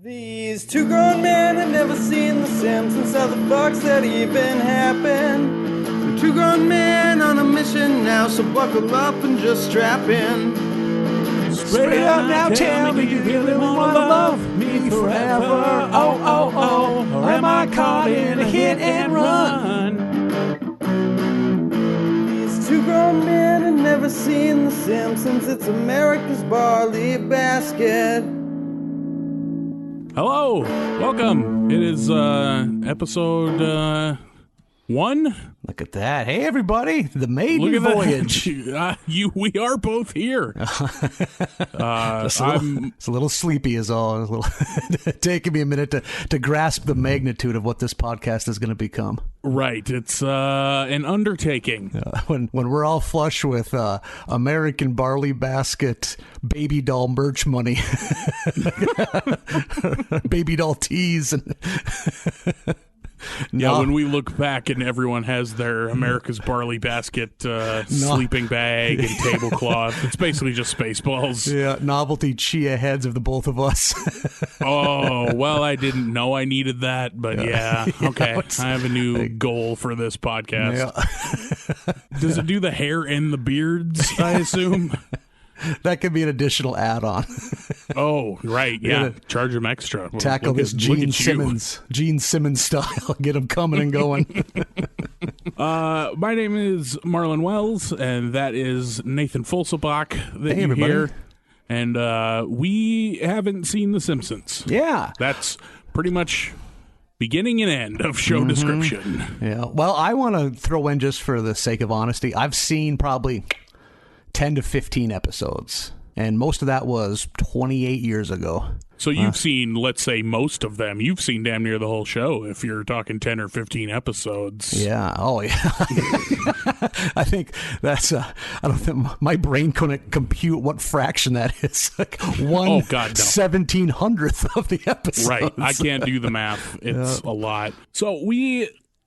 These two grown men had never seen The Simpsons. How the fuck's that even happen? We're two grown men on a mission now, so buckle up and just strap in. Straight up now, tell me, do you really want to love me forever? Oh, oh, oh, or am I caught in a hit and run? These two grown men had never seen The Simpsons. It's America's barley basket. Hello, welcome. It is episode 1. Look at that. Hey, everybody. The maiden voyage. We are both here. It's a little sleepy is all. Taking me a minute to grasp the magnitude of what this podcast is going to become. Right. It's an undertaking. When we're all flush with American barley basket baby doll merch money. Baby doll teas. Yeah, when we look back and everyone has their America's barley basket sleeping bag and tablecloth, it's basically just Spaceballs. Yeah, novelty chia heads of the both of us. Oh, well, I didn't know I needed that, but yeah okay. I have a new goal for this podcast. Yeah. Does it do the hair and the beards, I assume? That could be an additional add-on. Oh, right, yeah. Charge them extra. Tackle this Gene Simmons style. Get them coming and going. My name is Marlin Wells, and that is Nathan Fulselbach that you everybody. hear. And we haven't seen The Simpsons. Yeah. That's pretty much beginning and end of show description. Yeah. Well, I want to throw in, just for the sake of honesty, I've seen probably 10 to 15 episodes, and most of that was 28 years ago. So you've seen, let's say, most of them. You've seen damn near the whole show if you're talking 10 or 15 episodes. Yeah. Oh, yeah. I think that's, I don't think my brain couldn't compute what fraction that is. Like 1/1700th of the episodes. Right. I can't do the math. It's a lot. So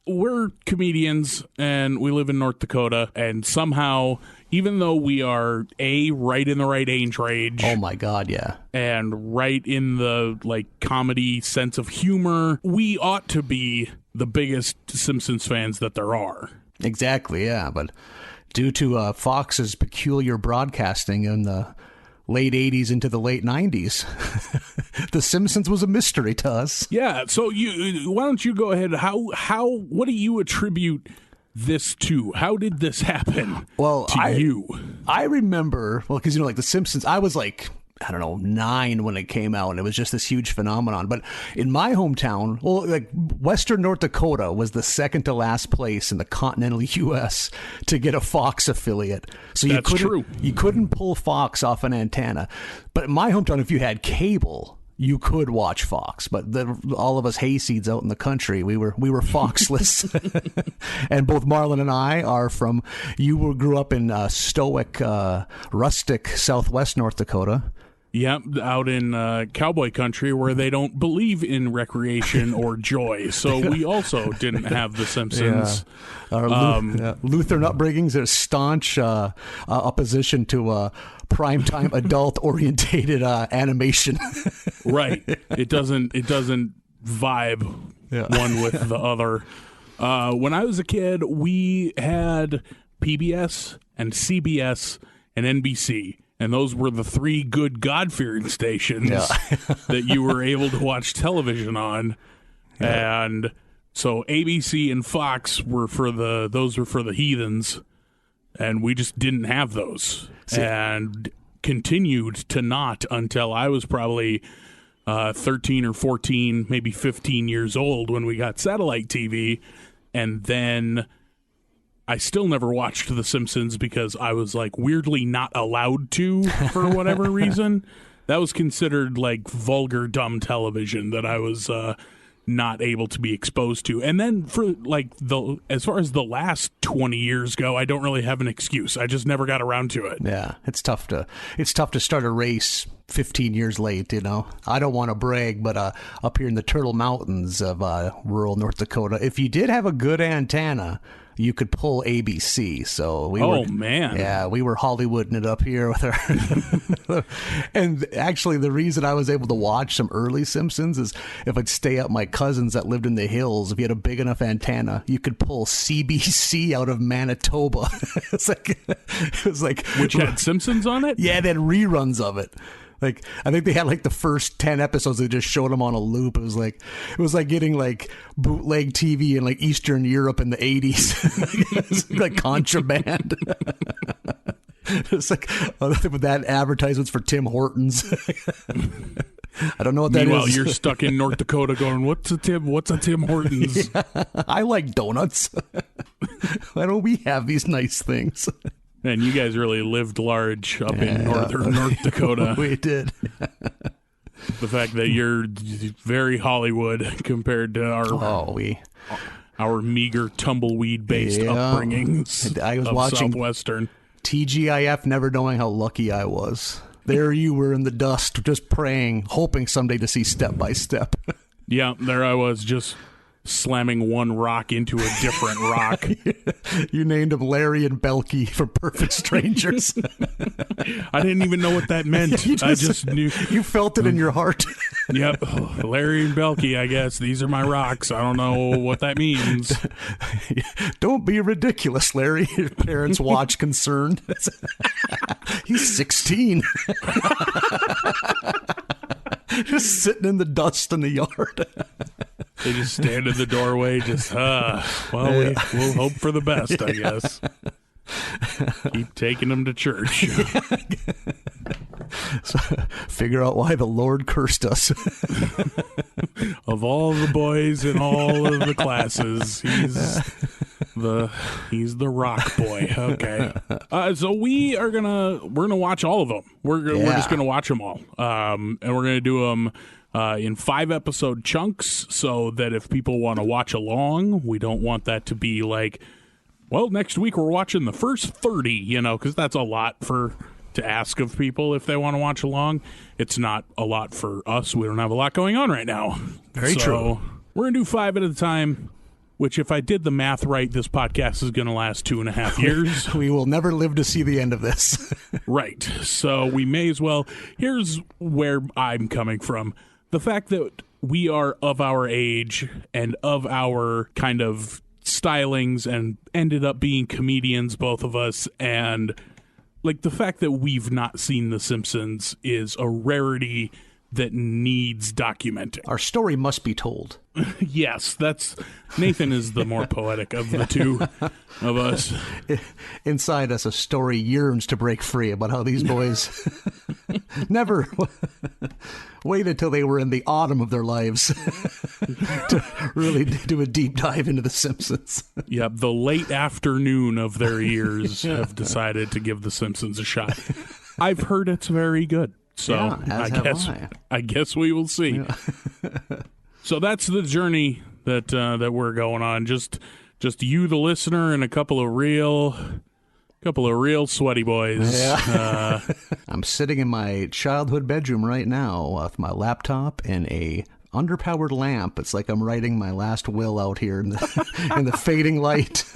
we're comedians, and we live in North Dakota, and somehow, even though we are right in the right age range, oh my God, yeah, and right in the comedy sense of humor, we ought to be the biggest Simpsons fans that there are. Exactly, yeah, but due to Fox's peculiar broadcasting in the late 80s into the late 90s, The Simpsons was a mystery to us. Yeah, so why don't you go ahead? What do you attribute this to? How did this happen you? I remember, because, The Simpsons, I was 9 when it came out, and it was just this huge phenomenon. But in my hometown, Western North Dakota was the second to last place in the continental U.S. to get a Fox affiliate. So you couldn't pull Fox off an antenna. But in my hometown, if you had cable, you could watch Fox, but all of us hayseeds out in the country, we were Foxless. And both Marlin and I are grew up in stoic, rustic Southwest North Dakota. Yep, out in cowboy country where they don't believe in recreation or joy. So we also didn't have The Simpsons. Yeah. Our Lutheran upbringings are staunch opposition to primetime adult-orientated animation. Right. It doesn't vibe one with the other. When I was a kid, we had PBS and CBS and NBC. And those were the three good God-fearing stations that you were able to watch television on. Yeah. And so ABC and Fox were for the heathens, and we just didn't have those. And continued to not until I was probably 13 or 14, maybe 15 years old when we got satellite TV. And then I still never watched The Simpsons because I was weirdly not allowed to for whatever reason. That was considered vulgar, dumb television that I was not able to be exposed to. And then for as far as the last 20 years go, I don't really have an excuse. I just never got around to it. Yeah, it's tough to start a race 15 years late, I don't want to brag, but up here in the Turtle Mountains of rural North Dakota, if you did have a good antenna, you could pull ABC. So we man. Yeah, we were Hollywooding it up here with our and actually the reason I was able to watch some early Simpsons is if I'd stay at my cousin's that lived in the hills, if you had a big enough antenna, you could pull CBC out of Manitoba. it was like which had Simpsons on it? Yeah, they had reruns of it. Like, I think they had like the first 10 episodes. They just showed them on a loop. It was like getting like bootleg TV in like Eastern Europe in the 80s. It was like contraband. It's like with that advertisements for Tim Hortons. I don't know what that Meanwhile, is. you're stuck in North Dakota going, what's a Tim Hortons? Yeah, I like donuts. Why don't we have these nice things? And you guys really lived large up in northern North Dakota. We did. The fact that you're very Hollywood compared to our meager tumbleweed-based upbringings I was of watching Southwestern. TGIF, never knowing how lucky I was. There you were in the dust, just praying, hoping someday to see Step by Step. Yeah, there I was, just slamming one rock into a different rock. You named them Larry and Belky for Perfect Strangers. I didn't even know what that meant. I just knew. You felt it in your heart. Yep. Larry and Belky, I guess. These are my rocks. I don't know what that means. Don't be ridiculous, Larry. Your parents watch concerned. He's 16. Just sitting in the dust in the yard. They just stand in the doorway, we'll hope for the best, I guess. Keep taking them to church. So, figure out why the Lord cursed us. Of all the boys in all of the classes, he's the rock boy. Okay. So we're gonna watch all of them. We're just gonna watch them all. And we're gonna do them in 5-episode chunks, so that if people want to watch along, we don't want that to be like, well, next week we're watching the first 30, because that's a lot to ask of people if they want to watch along. It's not a lot for us. We don't have a lot going on right now. Very true. We're going to do 5 at a time, which if I did the math right, this podcast is going to last 2.5 years. We will never live to see the end of this. Right. So we may as well. Here's where I'm coming from. The fact that we are of our age and of our kind of stylings and ended up being comedians, both of us, and like the fact that we've not seen The Simpsons is a rarity that needs documenting. Our story must be told. Yes, Nathan is the more poetic of the two of us. Inside us, a story yearns to break free about how these boys never waited till they were in the autumn of their lives to really do a deep dive into The Simpsons. Yep, the late afternoon of their years have decided to give The Simpsons a shot. I've heard it's very good. So I guess we will see. Yeah. So that's the journey that we're going on. Just you, the listener, and a couple of real sweaty boys. Yeah. I'm sitting in my childhood bedroom right now with my laptop and a underpowered lamp. It's like I'm writing my last will out here in the fading light.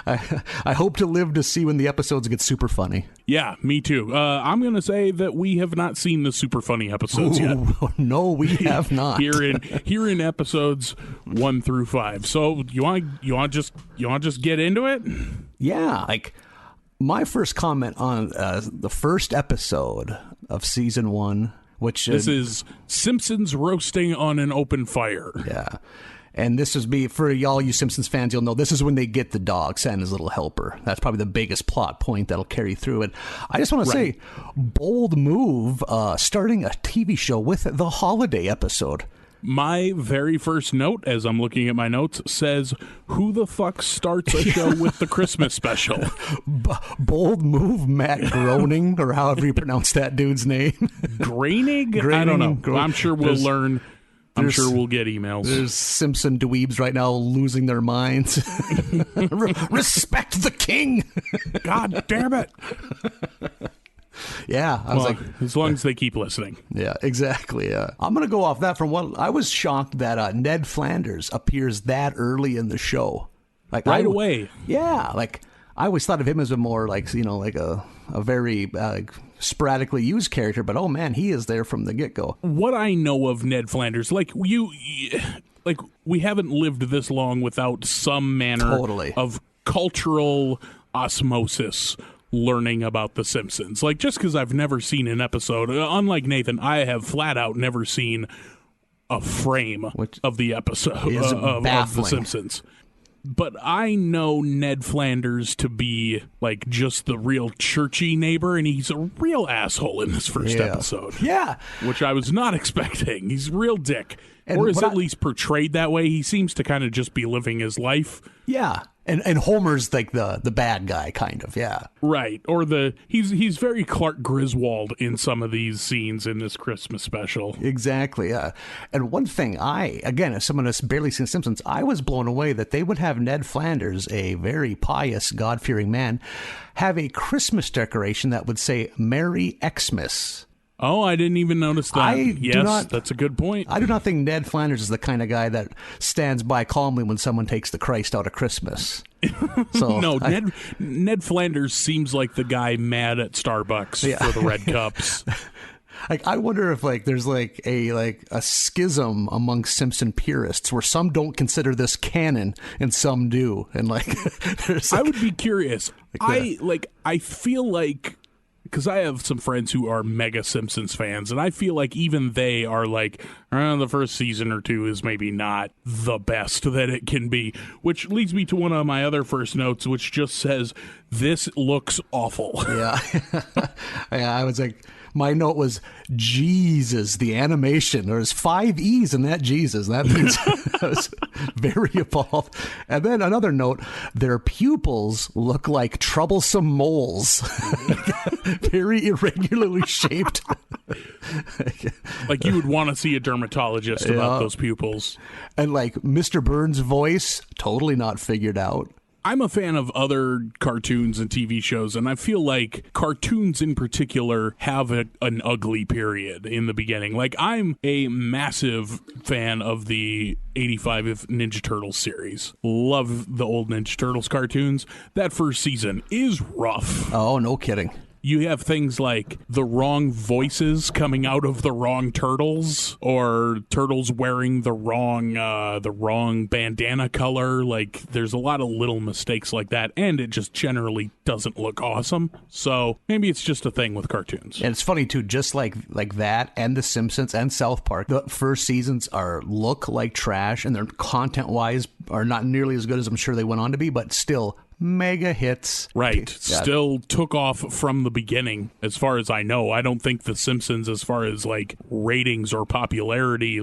I hope to live to see when the episodes get super funny. Yeah, me too. I'm going to say that we have not seen the super funny episodes yet. No, we have not. here in episodes 1 through 5. So you want just get into it? Yeah, like my first comment on the first episode of season 1. Which this is Simpsons roasting on an open fire. Yeah. And this is for y'all, you Simpsons fans, you'll know this is when they get the dog, Santa's little helper. That's probably the biggest plot point that'll carry through it. I just want to say, bold move, starting a TV show with the holiday episode. My very first note, as I'm looking at my notes, says, who the fuck starts a show with the Christmas special? Bold move, Matt Groening, or however you pronounce that dude's name. Groening? I don't know. I'm sure we'll learn. I'm sure we'll get emails. There's Simpson dweebs right now losing their minds. Respect the king! God damn it! Yeah, I was like, as long as they keep listening. Yeah, exactly. I'm going to go off that from what I was shocked that Ned Flanders appears that early in the show. Like right away. Yeah, like I always thought of him as a more like like a very sporadically used character, but oh man, he is there from the get-go. What I know of Ned Flanders, like we haven't lived this long without some manner of cultural osmosis learning about The Simpsons. Like, just because I've never seen an episode, unlike Nathan, I have flat out never seen a frame of the episode of The Simpsons. But I know Ned Flanders to be like just the real churchy neighbor, and he's a real asshole in this first episode. Yeah. Which I was not expecting. He's a real dick. Or is at least portrayed that way. He seems to kind of just be living his life. Yeah. And Homer's like the bad guy, kind of, yeah. Right. Or he's very Clark Griswold in some of these scenes in this Christmas special. Exactly, yeah. And one thing again, as someone who's barely seen Simpsons, I was blown away that they would have Ned Flanders, a very pious, God-fearing man, have a Christmas decoration that would say, Merry Xmas. Oh, I didn't even notice that. That's a good point. I do not think Ned Flanders is the kind of guy that stands by calmly when someone takes the Christ out of Christmas. So no, Ned Flanders seems like the guy mad at Starbucks for the red cups. Like, I wonder if there's a schism amongst Simpson purists where some don't consider this canon and some do, and I would be curious. I feel like, because I have some friends who are mega Simpsons fans, and I feel like even they are like, the first season or two is maybe not the best that it can be, which leads me to one of my other first notes, which just says, this looks awful. Yeah. I was like, my note was, Jesus, the animation. There's 5 E's in that Jesus. That means I was very appalled. And then another note, their pupils look like troublesome moles. Very irregularly shaped. Like you would want to see a dermatologist about those pupils. And Mr. Burns' voice, totally not figured out. I'm a fan of other cartoons and TV shows, and I feel like cartoons in particular have an ugly period in the beginning. Like, I'm a massive fan of the 85 Ninja Turtles series. Love the old Ninja Turtles cartoons. That first season is rough. Oh, no kidding. You have things like the wrong voices coming out of the wrong turtles, or turtles wearing the wrong bandana color. Like, there's a lot of little mistakes like that, and it just generally doesn't look awesome. So maybe it's just a thing with cartoons. And it's funny too, just like that and The Simpsons and South Park, the first seasons look like trash, and their content wise are not nearly as good as I'm sure they went on to be, but still mega hits. Right. Still took off from the beginning, as far as I know. I don't think The Simpsons, as far as ratings or popularity,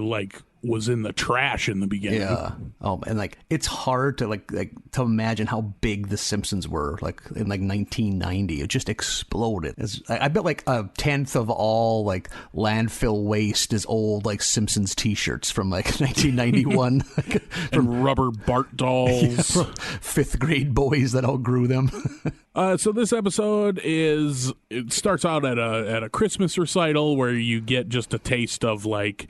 was in the trash in the beginning. Yeah. Oh, and it's hard to to imagine how big The Simpsons were in 1990. It just exploded. I bet a tenth of all landfill waste is old Simpsons T-shirts from 1991. And rubber Bart dolls. Yeah, 5th grade boys that outgrew them. So this episode it starts out at a Christmas recital where you get just a taste of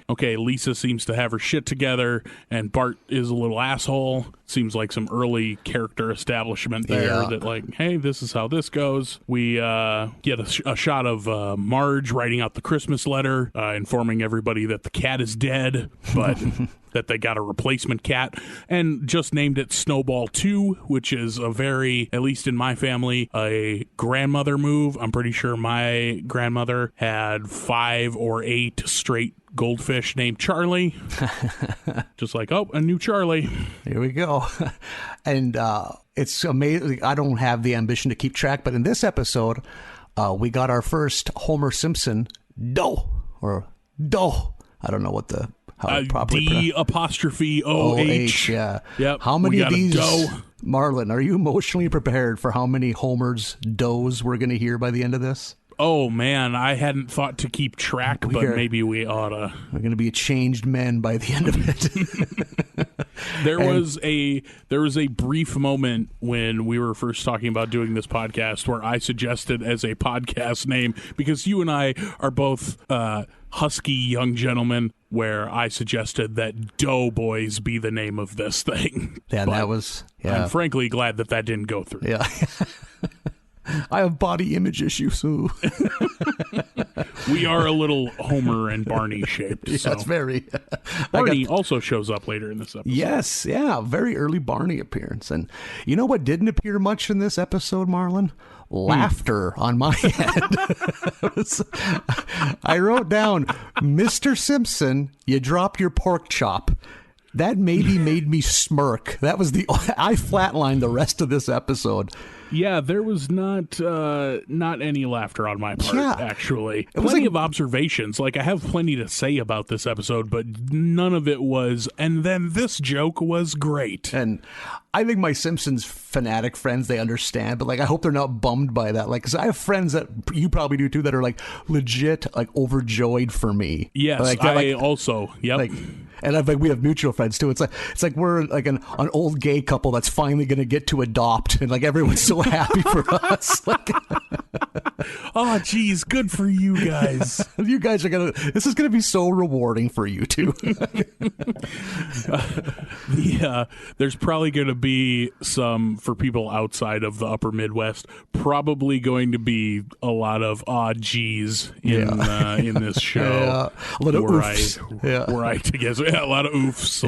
okay, Lisa seems to have her shit together and Bart is a little asshole. Seems like some early character establishment there that hey, this is how this goes. We get a shot of Marge writing out the Christmas letter, informing everybody that the cat is dead, but that they got a replacement cat, and just named it Snowball 2, which is a very, at least in my family, a grandmother move. I'm pretty sure my grandmother had 5 or 8 straight goldfish named Charlie. Just a new Charlie. Here we go. And it's amazing. I don't have the ambition to keep track, but in this episode, we got our first Homer Simpson dough. I don't know what how properly D''OH. Yeah. Yep. How many of these, Marlin, are you emotionally prepared for how many Homer's doughs we're going to hear by the end of this? Oh, man, I hadn't thought to keep track, but maybe we oughta. We're going to be changed men by the end of it. There was a brief moment when we were first talking about doing this podcast where I suggested as a podcast name, because you and I are both husky young gentleman, where I suggested that Doughboys be the name of this thing. Yeah, that was... Yeah. I'm frankly glad that didn't go through. Yeah. I have body image issues. Ooh. We are a little Homer and Barney shaped. Yeah, so. that's very... Barney also shows up later in this episode. Yes, yeah, very early Barney appearance. And you know what didn't appear much in this episode, Marlin? Laughter on my end. I wrote down, Mr. Simpson, you dropped your pork chop. That maybe made me smirk. That was I flatlined the rest of this episode. Yeah, there was not any laughter on my part, actually. It was plenty of observations. Like, I have plenty to say about this episode, but none of it was, and then this joke was great. And I think my Simpsons fanatic friends, they understand, but, like, I hope they're not bummed by that. Like, because I have friends that you probably do, too, that are, like, legit, like, overjoyed for me. Yes, like, I also, yep. Like, and we have mutual friends too. It's like we're like an old gay couple that's finally going to get to adopt, and like everyone's so happy for us. Like, oh, geez, good for you guys. You guys are this is gonna be so rewarding for you too. Yeah, there's probably going to be some, for people outside of the upper Midwest, probably going to be a lot of geez in this show. Yeah. A lot of oofs. Where I guess a lot of oofs.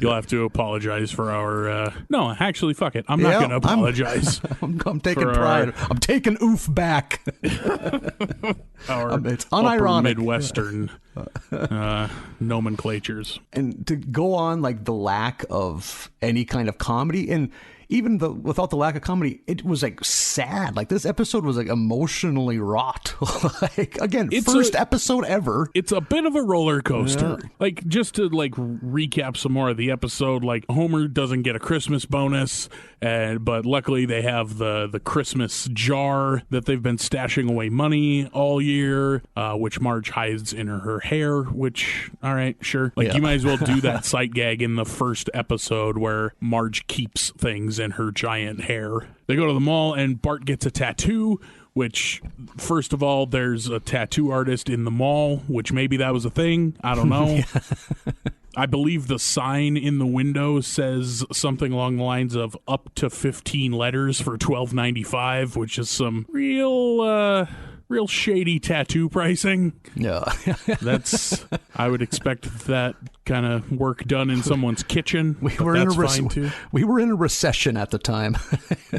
You'll have to apologize for our. No, actually, fuck it. I'm not going to apologize. I'm taking pride. I'm taking oof back. It's unironic. Midwestern nomenclatures. And to go on, like, the lack of any kind of comedy, and even without the lack of comedy, it was like sad. Like, this episode was like emotionally wrought. Like, again, first episode ever. It's a bit of a roller coaster. Yeah. Like, just to like recap some more of the episode, like, Homer doesn't get a Christmas bonus, but luckily they have the Christmas jar that they've been stashing away money all year, which Marge hides in her hair, which, all right, sure. Like, you might as well do that sight gag in the first episode where Marge keeps things in her giant hair. They go to the mall and Bart gets a tattoo, which, first of all, there's a tattoo artist in the mall, which maybe that was a thing. I don't know. I believe the sign in the window says something along the lines of up to 15 letters for $12.95, which is some real shady tattoo pricing. Yeah. I would expect that kind of work done in someone's kitchen. We were in a recession at the time.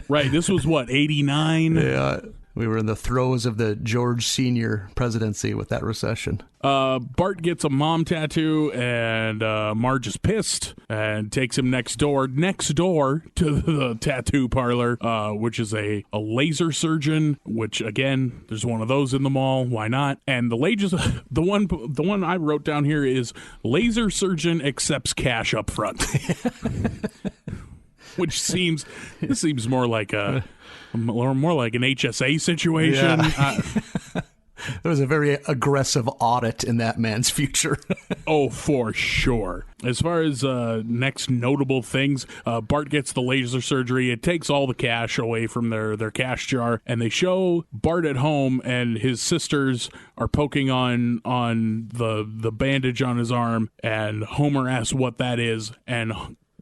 Right. This was what, 89? Yeah. We were in the throes of the George Sr. presidency with that recession. Bart gets a mom tattoo, and Marge is pissed and takes him next door to the tattoo parlor, which is a laser surgeon, which, again, there's one of those in the mall. Why not? And the one I wrote down here is laser surgeon accepts cash up front. Which seems more like an HSA situation. Yeah. There was a very aggressive audit in that man's future. Oh, for sure. As far as next notable things, Bart gets the laser surgery. It takes all the cash away from their cash jar, and they show Bart at home, and his sisters are poking on the bandage on his arm, and Homer asks what that is, and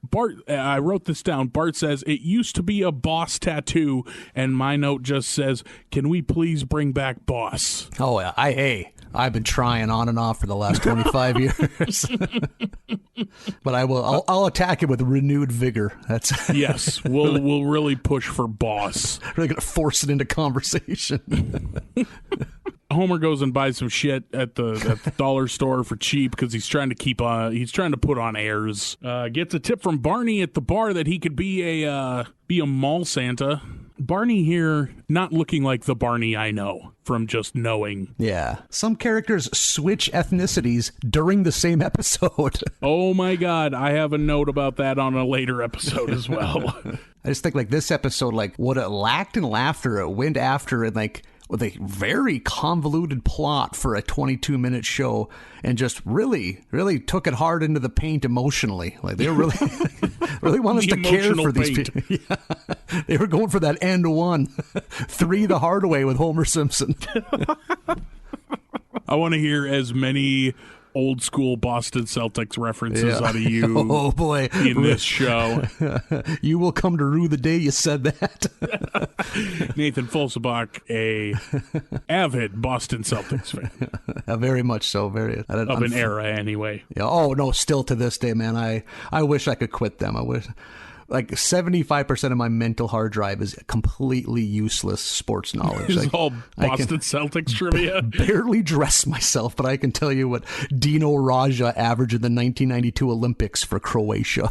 Bart, I wrote this down. Bart says, it used to be a boss tattoo, and my note just says, can we please bring back boss? Oh, yeah. I've been trying on and off for the last 25 years. But I'll attack it with renewed vigor. Yes, we'll really push for boss. Really going to force it into conversation. Homer goes and buys some shit at the dollar store for cheap because he's trying to put on airs. Gets a tip from Barney at the bar that he could be a mall Santa. Barney here not looking like the Barney I know from just knowing. Yeah. Some characters switch ethnicities during the same episode. Oh my God. I have a note about that on a later episode as well. I just think, like, this episode, like, what it lacked in laughter, it went after it, like, with a very convoluted plot for a 22-minute show, and just really, really took it hard into the paint emotionally. Like, they were really want us to care for these people. Yeah. They were going for that end one. 3 the hard way with Homer Simpson. I want to hear as many old school Boston Celtics references out of you. Oh boy, in this show. You will come to rue the day you said that. Nathan Folsebach, a avid Boston Celtics fan. Very much so. Of an era, anyway. Yeah. Oh no, still to this day, man. I wish I could quit them. I wish. Like 75% of my mental hard drive is completely useless sports knowledge. It's all Boston Celtics trivia. Barely dress myself, but I can tell you what Dino Raja averaged in the 1992 Olympics for Croatia.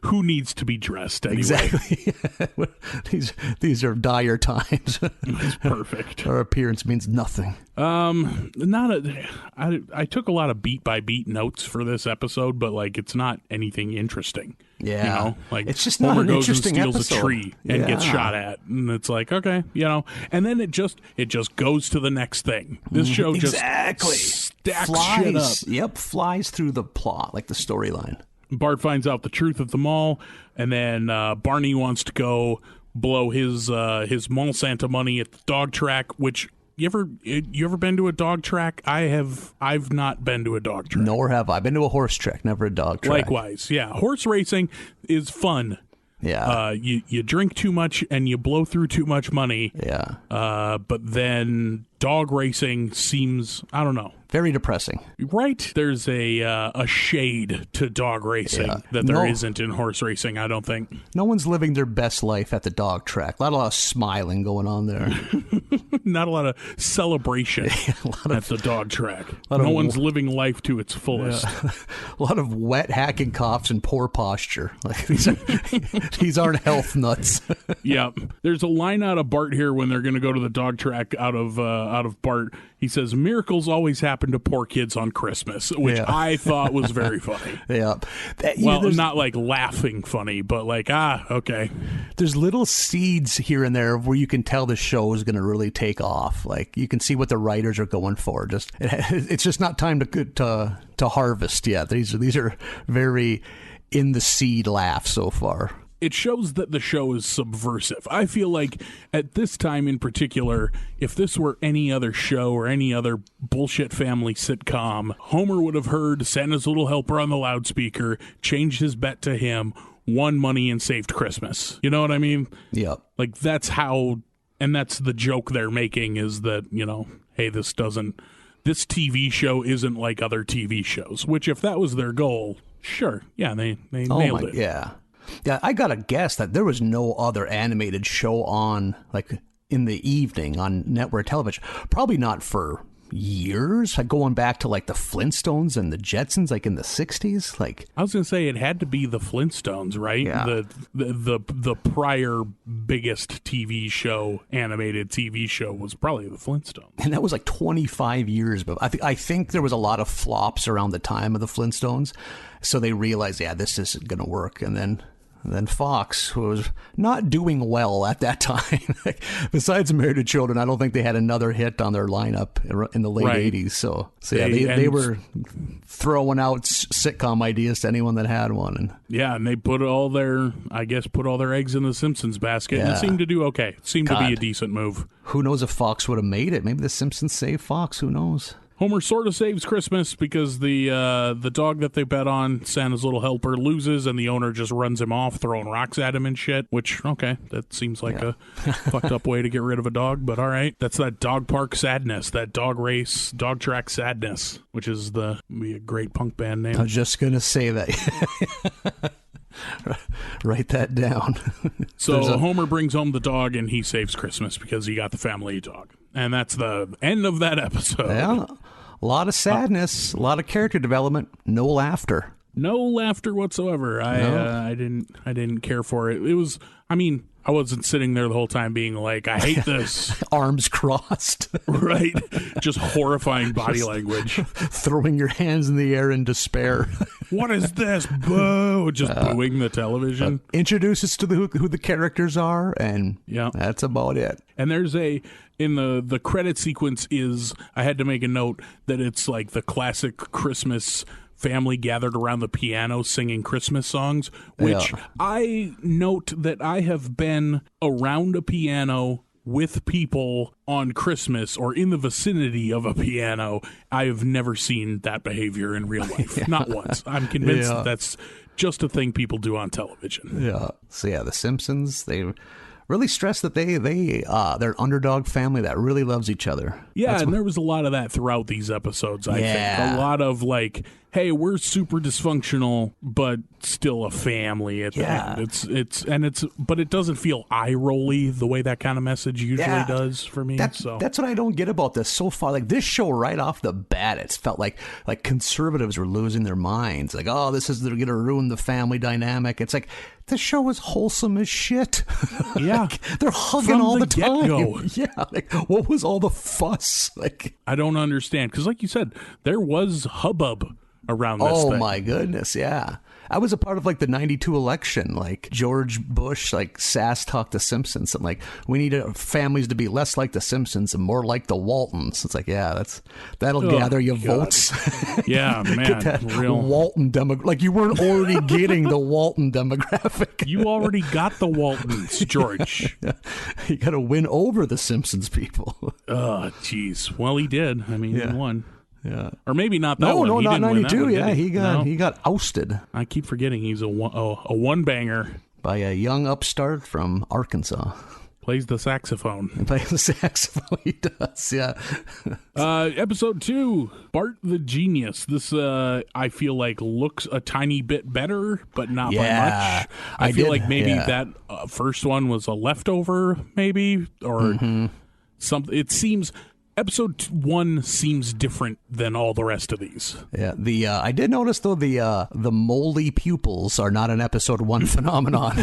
Who needs to be dressed anyway? Exactly. These are dire times. It's perfect. Our appearance means nothing. I took a lot of beat by beat notes for this episode, but like it's not anything interesting. Yeah, you know, like it's just not Homer an goes and interesting steals episode. a tree and gets shot at, and it's like okay, you know, and then it just goes to the next thing. This show just stacks shit up. Yep, flies through the plot like the storyline. Bart finds out the truth of them all, and then Barney wants to go blow his mall Santa money at the dog track. Which you ever been to a dog track? I've not been to a dog track. Nor have I. I've been to a horse track, never a dog track. Likewise, yeah. Horse racing is fun. Yeah. You drink too much and you blow through too much money. Yeah. But then dog racing seems, I don't know. Very depressing. Right? There's a shade to dog racing that there isn't in horse racing, I don't think. No one's living their best life at the dog track. Not a lot of smiling going on there. Not a lot of celebration at the dog track. No one's living life to its fullest. Yeah. A lot of wet hacking coughs and poor posture. Like these aren't health nuts. Yeah. There's a line out of Bart here when they're going to go to the dog track out of Bart. He says, miracles always happen to poor kids on Christmas, which I thought was very funny. Yeah. Not like laughing funny, but like, okay. There's little seeds here and there where you can tell the show is going to really take off. Like you can see what the writers are going for. It's just not time to harvest yet. These are very in the seed laughs so far. It shows that the show is subversive. I feel like at this time in particular, if this were any other show or any other bullshit family sitcom, Homer would have heard Santa's Little Helper on the loudspeaker, changed his bet to him, won money, and saved Christmas. You know what I mean? Yep. Like that's how, and that's the joke they're making is that, you know, hey, this TV show isn't like other TV shows, which if that was their goal, sure. Yeah, they nailed it. Yeah. Yeah, I gotta guess that there was no other animated show on, like, in the evening on network television. Probably not for years, like going back to, like, the Flintstones and the Jetsons, like, in the 60s. Like, I was gonna say it had to be the Flintstones, right? Yeah. The prior biggest animated TV show was probably the Flintstones. And that was, like, 25 years. But I think there was a lot of flops around the time of the Flintstones. So they realized, this isn't going to work. And then Fox, who was not doing well at that time, besides Married to Children, I don't think they had another hit on their lineup in the late 80s. So they were throwing out sitcom ideas to anyone that had one. And they put all their eggs in the Simpsons basket, and it seemed to do okay. It seemed to be a decent move. Who knows if Fox would have made it? Maybe the Simpsons saved Fox. Who knows? Homer sort of saves Christmas because the dog that they bet on, Santa's Little Helper, loses, and the owner just runs him off, throwing rocks at him and shit, which, okay, that seems like a fucked up way to get rid of a dog, but all right. That's that dog park sadness, that dog race, dog track sadness, which is be a great punk band name. I was just going to say that. Write that down. So Homer brings home the dog, and he saves Christmas because he got the family dog. And that's the end of that episode. Yeah. A lot of sadness, a lot of character development, no laughter. No laughter whatsoever. I didn't care for it. It was, I wasn't sitting there the whole time being like, I hate this. Arms crossed. Right. Just horrifying body language. Throwing your hands in the air in despair. What is this? Boo! Just booing the television. Introduce us to who the characters are, and that's about it. And there's in the credit sequence I had to make a note that it's like the classic Christmas family gathered around the piano singing Christmas songs, which I note that I have been around a piano with people on Christmas or in the vicinity of a piano. I have never seen that behavior in real life. Not once. I'm convinced that's just a thing people do on television. Yeah. So yeah, The Simpsons, they really stress that they're an underdog family that really loves each other. Yeah, and there was a lot of that throughout these episodes, I think. A lot of like, hey, we're super dysfunctional, but still a family at the end. But it doesn't feel eye-rolly the way that kind of message usually does for me. That's what I don't get about this so far. Like this show right off the bat, it's felt like conservatives were losing their minds. Like, oh, they're going to ruin the family dynamic. It's like, this show is wholesome as shit. Yeah. Like, they're hugging From all the the time. get-go. Yeah. Like, what was all the fuss? Like, I don't understand. Because like you said, there was hubbub around this thing. Oh my goodness, yeah. I was a part of like the 92 election, like George Bush, like sass talked the Simpsons and like, we need families to be less like the Simpsons and more like the Waltons. It's like, yeah, that'll gather your votes. Yeah, man. Get that Walton like you weren't already getting the Walton demographic. You already got the Waltons, George. You got to win over the Simpsons people. Oh, jeez. Well, he did. I mean, he won. Yeah, or maybe not that one. No, he not didn't win 92. That one, he got ousted. I keep forgetting he's a one banger by a young upstart from Arkansas. Plays the saxophone. Plays the saxophone. He does. Yeah. Episode 2, Bart the Genius. This I feel like looks a tiny bit better, but not by much. I feel like maybe that first one was a leftover, maybe, or something. It seems. Episode 1 seems different than all the rest of these. Yeah, I did notice though the moldy pupils are not an episode 1 phenomenon.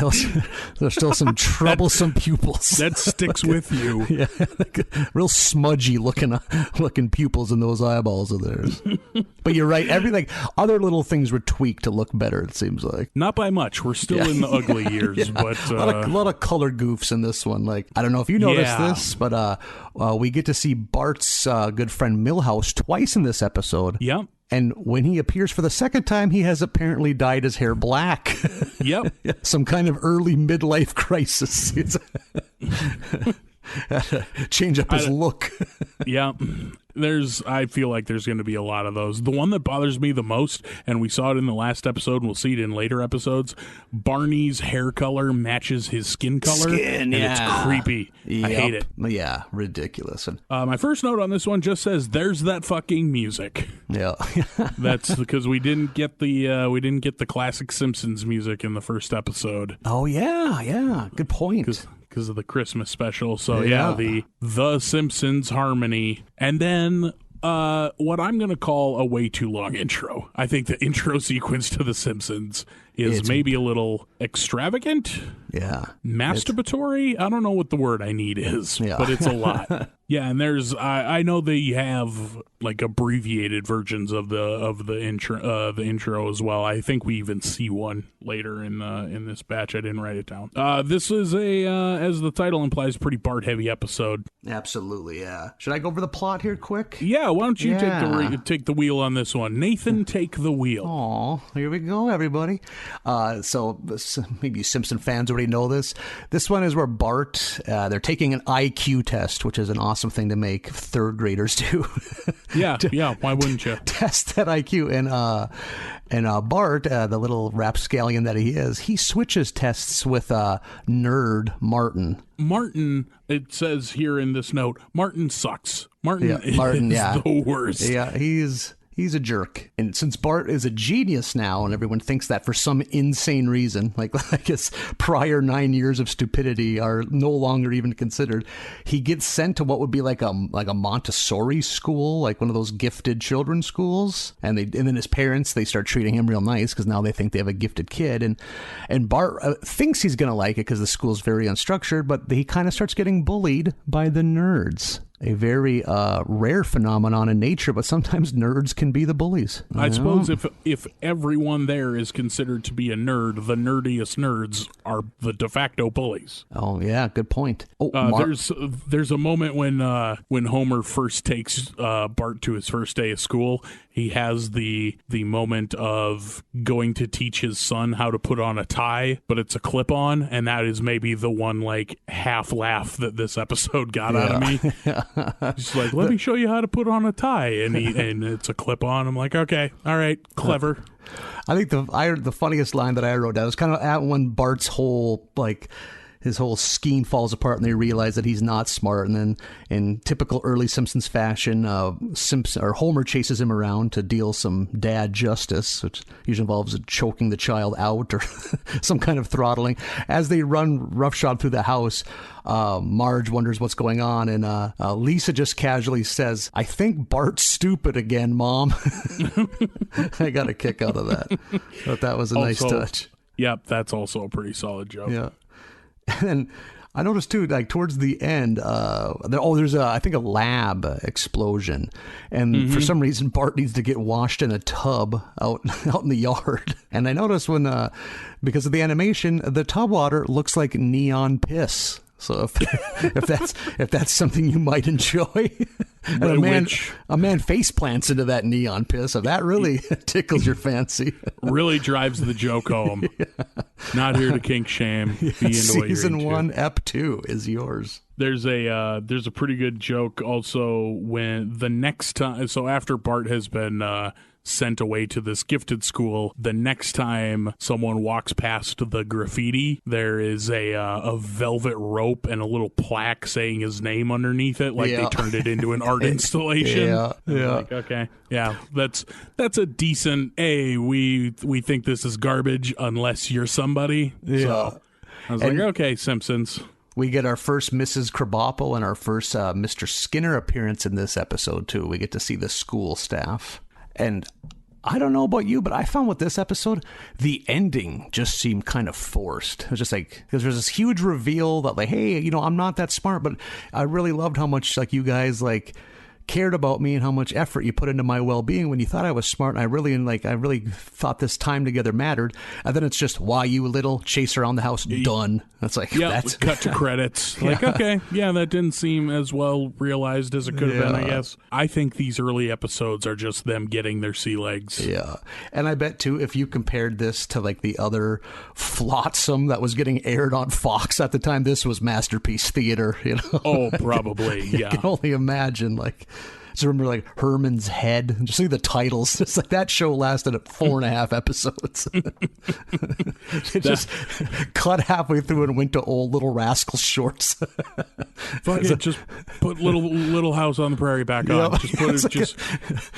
There's still some troublesome pupils that sticks with you. Yeah, like real smudgy looking pupils in those eyeballs of theirs. But you're right. Other little things were tweaked to look better. It seems like not by much. We're still in the ugly years, but a lot of color goofs in this one. Like I don't know if you noticed this, but we get to see Bart's good friend Milhouse twice in this episode. Yep. And when he appears for the second time, he has apparently dyed his hair black. Yep. Some kind of early midlife crisis. Change up his look. Yeah. I feel like there's going to be a lot of those. The one that bothers me the most, and we saw it in the last episode, and we'll see it in later episodes, Barney's hair color matches his skin color. And it's creepy. I hate it. Yeah, ridiculous. My first note on this one just says, there's that fucking music. Yeah. That's because we didn't get the classic Simpsons music in the first episode. Oh, yeah. Good point. Because of the Christmas special. So the Simpsons harmony. And then what I'm going to call a way too long intro. I think the intro sequence to the Simpsons is maybe a little extravagant. Yeah. Masturbatory. I don't know what the word I need is, but it's a lot. Yeah, and there's I know they have like abbreviated versions of the intro as well. I think we even see one later in this batch. I didn't write it down. This is a as the title implies, pretty Bart heavy episode. Absolutely, yeah. Should I go over the plot here quick? Yeah, why don't you take the wheel on this one? Nathan, take the wheel. Oh, here we go, everybody. So maybe Simpson fans already know this. This one is where Bart, they're taking an IQ test, which is an awesome thing to make third graders do. Yeah, why wouldn't you? Test that IQ. And Bart, the little rapscallion that he is, he switches tests with nerd Martin. Martin, it says here in this note, Martin sucks. Martin is the worst. Yeah, he's a jerk. And since Bart is a genius now, and everyone thinks that for some insane reason, like his prior 9 years of stupidity are no longer even considered, he gets sent to what would be like a Montessori school, like one of those gifted children's schools. And then his parents, they start treating him real nice because now they think they have a gifted kid. And Bart thinks he's going to like it because the school's very unstructured, but he kind of starts getting bullied by the nerds. a very rare phenomenon in nature, but sometimes nerds can be the bullies. I suppose if everyone there is considered to be a nerd, the nerdiest nerds are the de facto bullies. Oh yeah, good point. There's a moment when Homer first takes Bart to his first day of school. He has the moment of going to teach his son how to put on a tie, but it's a clip-on, and that is maybe the one like half laugh that this episode got out of me. He's like, "Let me show you how to put on a tie," and it's a clip-on. I'm like, okay, all right, clever. I think the funniest line that I wrote down was kind of at when Bart's whole his whole scheme falls apart and they realize that he's not smart. And then in typical early Simpsons fashion, Homer chases him around to deal some dad justice, which usually involves choking the child out or some kind of throttling. As they run roughshod through the house, Marge wonders what's going on. And Lisa just casually says, "I think Bart's stupid again, Mom." I got a kick out of that. But that was a nice touch. Yep, that's also a pretty solid joke. Yeah. And I noticed too, like towards the end, there's I think a lab explosion, and for some reason Bart needs to get washed in a tub out in the yard. And I noticed when because of the animation, the tub water looks like neon piss. So if that's something you might enjoy, and a man face plants into that neon piss, so that really tickles your fancy. Really drives the joke home. Yeah. Not here to kink shame. Be into Season what you're 1, Ep 2 is yours. There's a pretty good joke also when the next time. So after Bart has been sent away to this gifted school, the next time someone walks past the graffiti, there is a velvet rope and a little plaque saying his name underneath it, like they turned it into an art installation. Yeah. Like, okay, yeah, that's a decent. We think this is garbage unless you're somebody. Yeah. So I was like, okay, Simpsons. We get our first Mrs. Krabappel and our first Mr. Skinner appearance in this episode too. We get to see the school staff. And I don't know about you, but I found with this episode, the ending just seemed kind of forced. It was just like, because there's this huge reveal that like, hey, I'm not that smart, but I really loved how much like you guys like cared about me and how much effort you put into my well-being when you thought I was smart. And I really thought this time together mattered. And then it's just, why you little chase around the house, done. That's like, that's cut to credits. Like, okay, yeah, that didn't seem as well realized as it could have been, I guess. I think these early episodes are just them getting their sea legs. Yeah. And I bet too, if you compared this to like the other flotsam that was getting aired on Fox at the time, this was Masterpiece Theater, Oh, probably, yeah. I can only imagine, like, so remember like Herman's Head, just see the titles. It's like that show lasted 4.5 episodes. It just cut halfway through and went to old Little Rascal shorts. Fuck it, just put Little House on the Prairie back on. Just put it.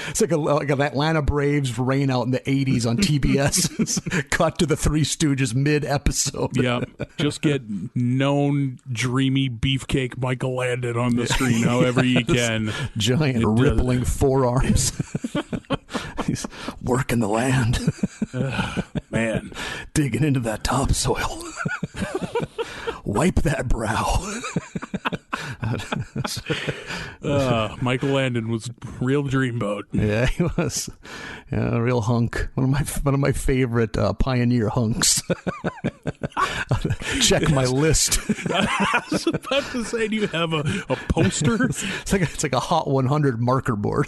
It's like an Atlanta Braves rain out in the 80s on TBS. Cut to the Three Stooges mid episode. Yeah, just get known dreamy beefcake Michael Landon on the screen however you can. Giant rippling forearms. He's working the land. Man. Digging into that topsoil. Wipe that brow. Michael Landon was real dreamboat. Yeah, he was. Yeah, a real hunk. One of my favorite pioneer hunks. Check my list. I was about to say, do you have a poster? It's like a Hot 100 marker board.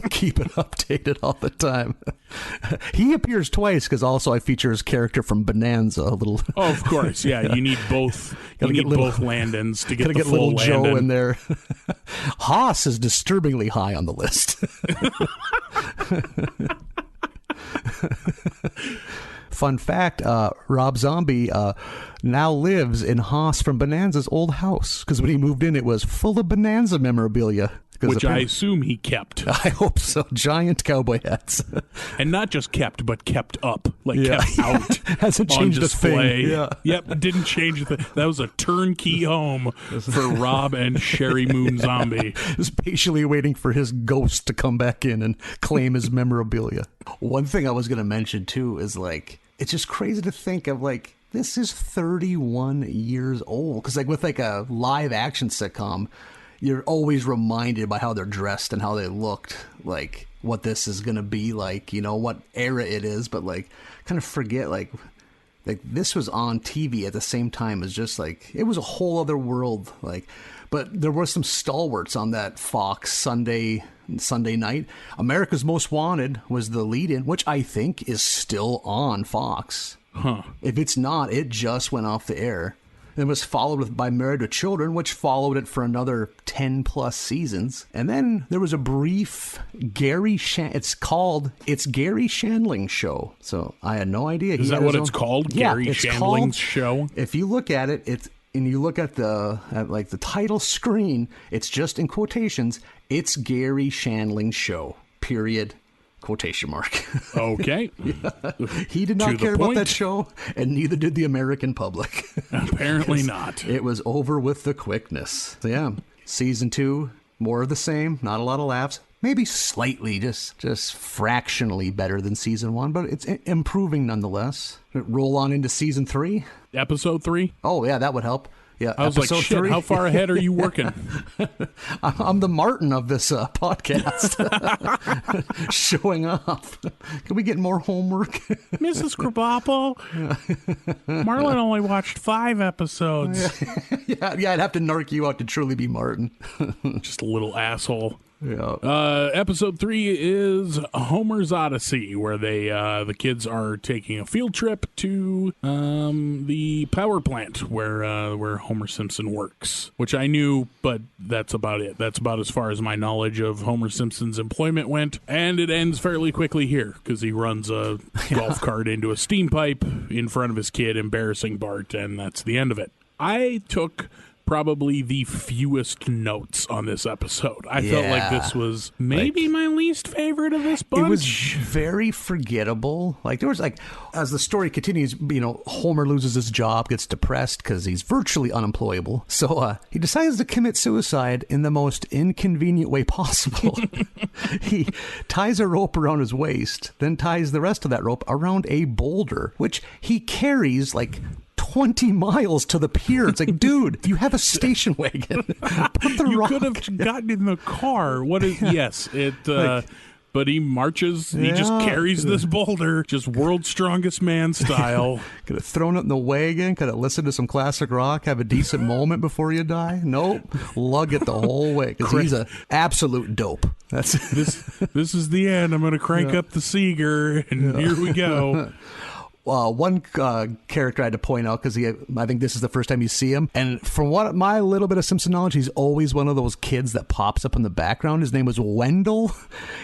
Keep it updated all the time. He appears twice because also I feature his character from Bonanza a little. Oh, of course, yeah. You need both. You need both Landons to get the full little Landon. Joe in there. Haas is disturbingly high on the list. Fun fact, Rob Zombie now lives in Haas from Bonanza's old house because when he moved in, it was full of Bonanza memorabilia. Which I assume he kept. I hope so. Giant cowboy hats. And not just kept, but kept up. Like kept out. Hasn't changed a thing. Yeah. Yep, didn't change a thing. That was a turnkey home for Rob and Sherry Moon Zombie. Just patiently waiting for his ghost to come back in and claim his memorabilia. One thing I was going to mention, too, is like, it's just crazy to think of like, this is 31 years old. Because like with like a live action sitcom, you're always reminded by how they're dressed and how they looked, like what this is gonna be like, you know, what era it is, but like kind of forget like this was on TV at the same time as just like it was a whole other world, like. But there were some stalwarts on that Fox Sunday night. America's Most Wanted was the lead-in, which I think is still on Fox. Huh. If it's not, it just went off the air. It was followed by Married with Children, which followed it for another 10-plus seasons. And then there was a brief it's Gary Shandling's Show. So I had no idea. Is that what it's called? Yeah, Gary it's Shandling's called, Show? If you look at it, and you look at the title screen, it's just in quotations, it's Gary Shandling's Show, period, quotation mark. Okay. Yeah. He did not care about that show, and neither did the American public. Apparently not. It was over with the quickness. So yeah, season 2, more of the same, not a lot of laughs. Maybe slightly, just fractionally better than season 1, but it's improving nonetheless. Roll on into season 3. Episode 3? Oh, yeah, that would help. Yeah, I was like, shit, 3. How far ahead are you working? I'm the Martin of this podcast. Showing off. Can we get more homework? Mrs. Krabappel, Marlin only watched 5 episodes. Yeah, I'd have to narc you out to truly be Martin. Just a little asshole. Yeah. Episode 3 is Homer's Odyssey, where the kids are taking a field trip to the power plant where Homer Simpson works, which I knew, but that's about it. That's about as far as my knowledge of Homer Simpson's employment went, and it ends fairly quickly here because he runs a golf cart into a steam pipe in front of his kid, embarrassing Bart, and that's the end of it. I took probably the fewest notes on this episode. I felt like this was maybe my least favorite of this bunch. It was very forgettable. Like there was as the story continues, you know, Homer loses his job, gets depressed because he's virtually unemployable. So he decides to commit suicide in the most inconvenient way possible. He ties a rope around his waist, then ties the rest of that rope around a boulder, which he carries like 20 miles to the pier. It's like, dude, you have a station wagon. Put the rock. You could have gotten in the car. What is? Yes, it. But he marches. He just carries this boulder, just world's strongest man style. Could have thrown it in the wagon. Could have listened to some classic rock. Have a decent moment before you die. Nope, lug it the whole way because he's an absolute dope. That's this is the end. I'm going to crank up the Seeger, and here we go. One character I had to point out because I think this is the first time you see him. And from what my little bit of Simpson knowledge, he's always one of those kids that pops up in the background. His name was Wendell.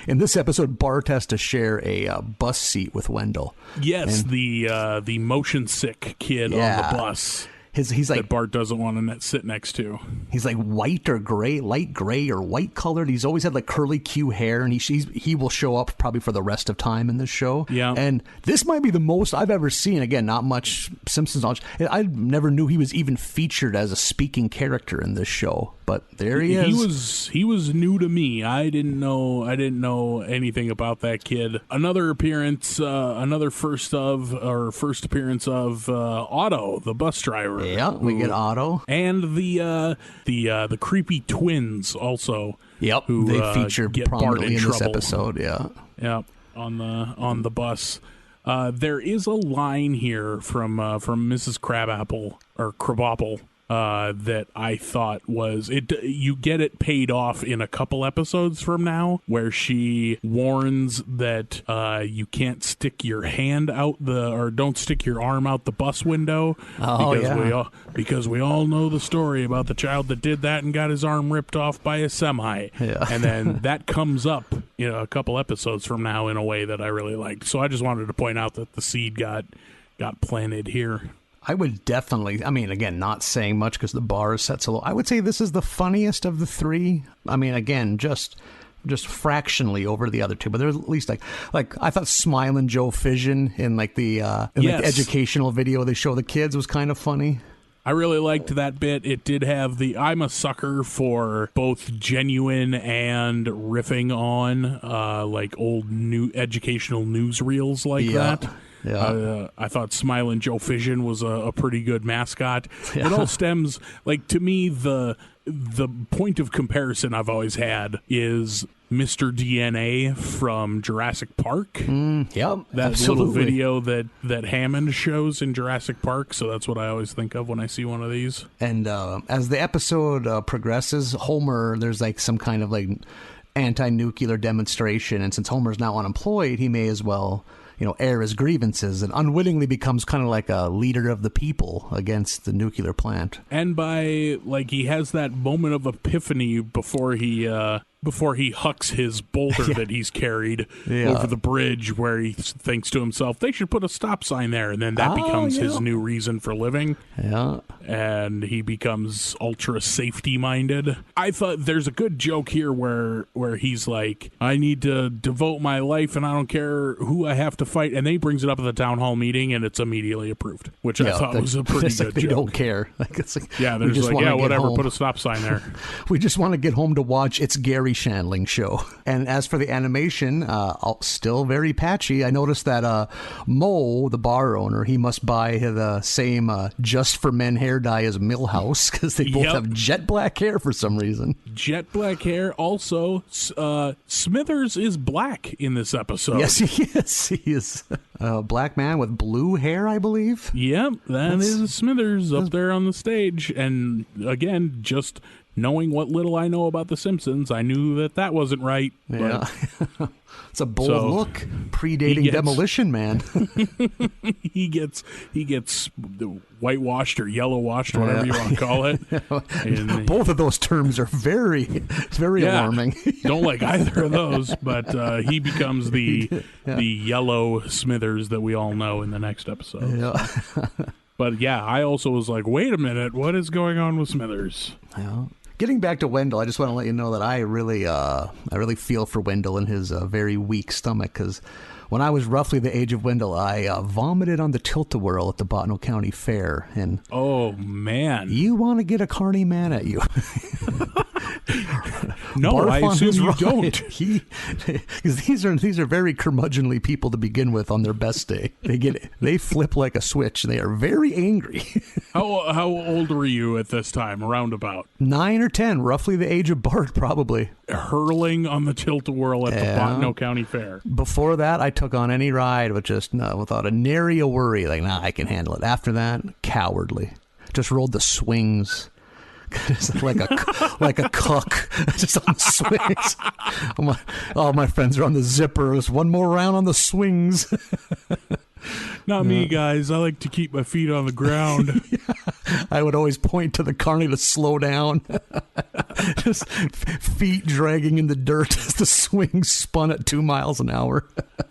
In this episode, Bart has to share a bus seat with Wendell. Yes, the motion sick kid on the bus. He's like that Bart doesn't want to sit next to. He's like white or gray, light gray or white colored. He's always had like curly Q hair, and he will show up probably for the rest of time in this show. Yeah, and this might be the most I've ever seen. Again, not much Simpsons knowledge. I never knew he was even featured as a speaking character in this show, but there he is. He was new to me. I didn't know anything about that kid. Another appearance, first appearance of Otto, the bus driver. Yeah, we get Otto and the creepy twins also. Yep, who they feature prominently in this episode. Yeah, on the bus. There is a line here from Mrs. Crabapple or Krabappel that I thought was it. You get it paid off in a couple episodes from now, where she warns that you can't stick your hand out or don't stick your arm out the bus window. Because we all know the story about the child that did that and got his arm ripped off by a semi. Yeah. And then that comes up, you know, a couple episodes from now in a way that I really liked. So I just wanted to point out that the seed got planted here. I would definitely, I mean, again, not saying much because the bar is set so low. I would say this is the funniest of the three. I mean, again, just fractionally over the other two, but there's at least like I thought Smilin' Joe Fission in like the the educational video they show the kids was kind of funny. I really liked that bit. It did have I'm a sucker for both genuine and riffing on like old new educational newsreels like that. Yeah. I thought Smilin' Joe Fission was a pretty good mascot. Yeah. It all stems, like, to me, the the point of comparison I've always had is Mr. DNA from Jurassic Park. Yep, that absolutely. little video that Hammond shows in Jurassic Park. So that's what I always think of when I see one of these. And as the episode progresses, Homer, there's like some kind of like anti-nuclear demonstration, and since Homer's now unemployed, he may as well, air his grievances, and unwittingly becomes kind of like a leader of the people against the nuclear plant. And by he has that moment of epiphany before he hucks his boulder that he's carried over the bridge, where he thinks to himself, they should put a stop sign there, and then that becomes his new reason for living. Yeah. And he becomes ultra safety minded. I thought there's a good joke here where he's like, I need to devote my life and I don't care who I have to fight, and then he brings it up at the town hall meeting and it's immediately approved, which I thought was a pretty good they joke. don't care. They're just like, whatever, put a stop sign there. We just want to get home to watch It's Gary Shandling show. And as for the animation, still very patchy. I noticed that Mo, the bar owner, he must buy the same Just for Men hair dye as Milhouse, because they both have jet black hair for some reason. Jet black hair. Also, Smithers is black in this episode. Yes, he is. He is a black man with blue hair, I believe. Yep, that's is Smithers up there on the stage. And again, just knowing what little I know about The Simpsons, I knew that wasn't right. Yeah. It's a bold look, predating Demolition Man. he gets whitewashed or yellow washed, whatever you want to call it. And both of those terms are very alarming. Don't like either of those, but he becomes the yellow Smithers that we all know in the next episode. Yeah. But I also was like, wait a minute, what is going on with Smithers? Yeah. Getting back to Wendell, I just want to let you know that I really feel for Wendell and his very weak stomach, because when I was roughly the age of Wendell, I vomited on the tilt-a-whirl at the Bottineau County Fair. And oh, man. You want to get a carny man at you. No, I assume you don't. Because these are very curmudgeonly people to begin with on their best day. They flip like a switch. They are very angry. How old were you at this time, around about? 9 or 10, roughly the age of Bart, probably. Hurling on the tilt-a-whirl at the Bottineau County Fair. Before that, I took on any ride without a nary a worry. I can handle it. After that, cowardly. Just rode the swings. Just like a cuck, just on the swings. All my friends are on the zipper. There's one more round on the swings. Not me, guys. I like to keep my feet on the ground. I would always point to the carny to slow down. Just feet dragging in the dirt as the swing spun at 2 miles an hour.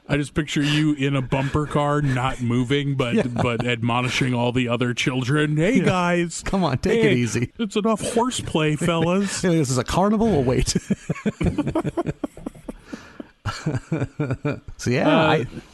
I just picture you in a bumper car, not moving, but admonishing all the other children. Hey, guys. Come on, take it easy. It's enough horseplay, fellas. This is a carnival? Well, wait. So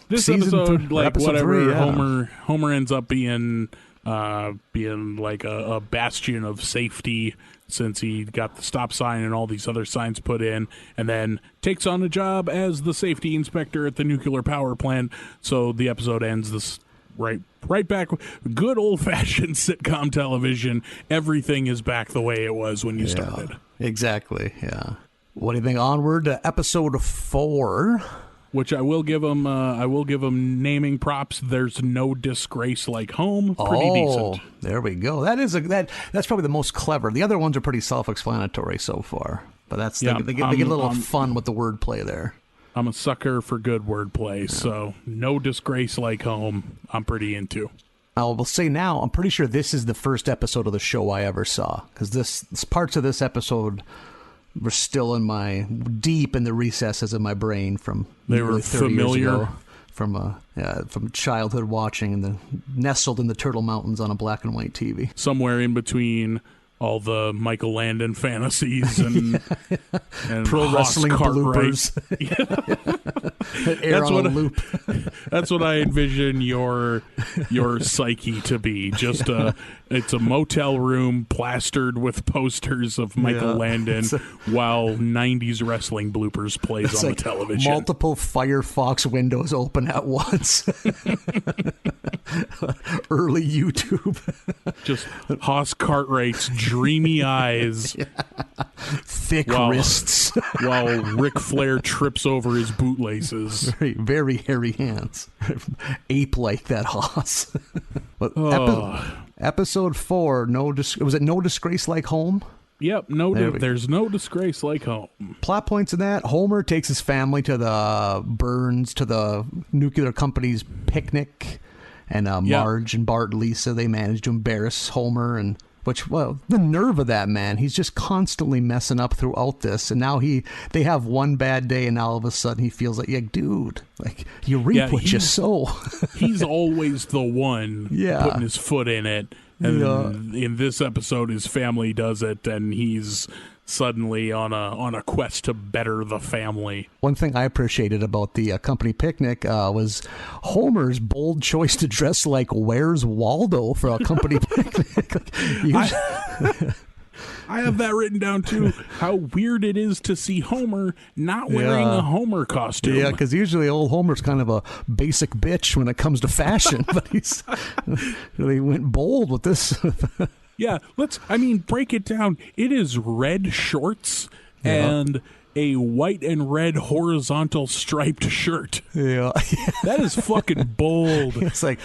this episode, episode 3, Homer ends up being like a bastion of safety, since he got the stop sign and all these other signs put in, and then takes on a job as the safety inspector at the nuclear power plant. So the episode ends this right back. Good old-fashioned sitcom television. Everything is back the way it was when you started. Exactly, yeah. What do you think? Onward to episode 4. Which I will give them. Naming props. There's no disgrace like home. Pretty decent. There we go. That's probably the most clever. The other ones are pretty self-explanatory so far, but they get a little fun with the wordplay there. I'm a sucker for good wordplay, so no disgrace like home. I'm pretty into. I will say now, I'm pretty sure this is the first episode of the show I ever saw, because this parts of this episode were still deep in the recesses of my brain from they were 30 familiar years ago, from childhood watching and nestled in the Turtle Mountains on a black and white TV. Somewhere in between all the Michael Landon fantasies and pro wrestling bloopers. That's on loop. That's what I envision your psyche to be. Just it's a motel room plastered with posters of Michael Landon while 90s wrestling bloopers plays on the television. Multiple Firefox windows open at once. Early YouTube. Just Haas Cartwright's dreamy eyes. Thick wrists. While Ric Flair trips over his bootlaces. Very, very hairy hands. Ape-like, that Haas. Episode 4, was it No Disgrace Like Home? Yep, there's no disgrace like home. Plot points in that: Homer takes his family to the nuclear company's picnic, and Marge and Bart and Lisa, they manage to embarrass Homer, and the nerve of that man. He's just constantly messing up throughout this, and now they have one bad day, and now all of a sudden he feels like, dude, like you reap what you sow. He's always the one putting his foot in it. And in this episode, his family does it, and he's suddenly on a quest to better the family. One thing I appreciated about the company picnic was Homer's bold choice to dress like Where's Waldo for a company picnic. I have that written down too. How weird it is to see Homer not wearing a Homer costume. Yeah, because usually old Homer's kind of a basic bitch when it comes to fashion, but he's really went bold with this. Yeah, break it down. It is red shorts and a white and red horizontal striped shirt. Yeah. That is fucking bold. It's like,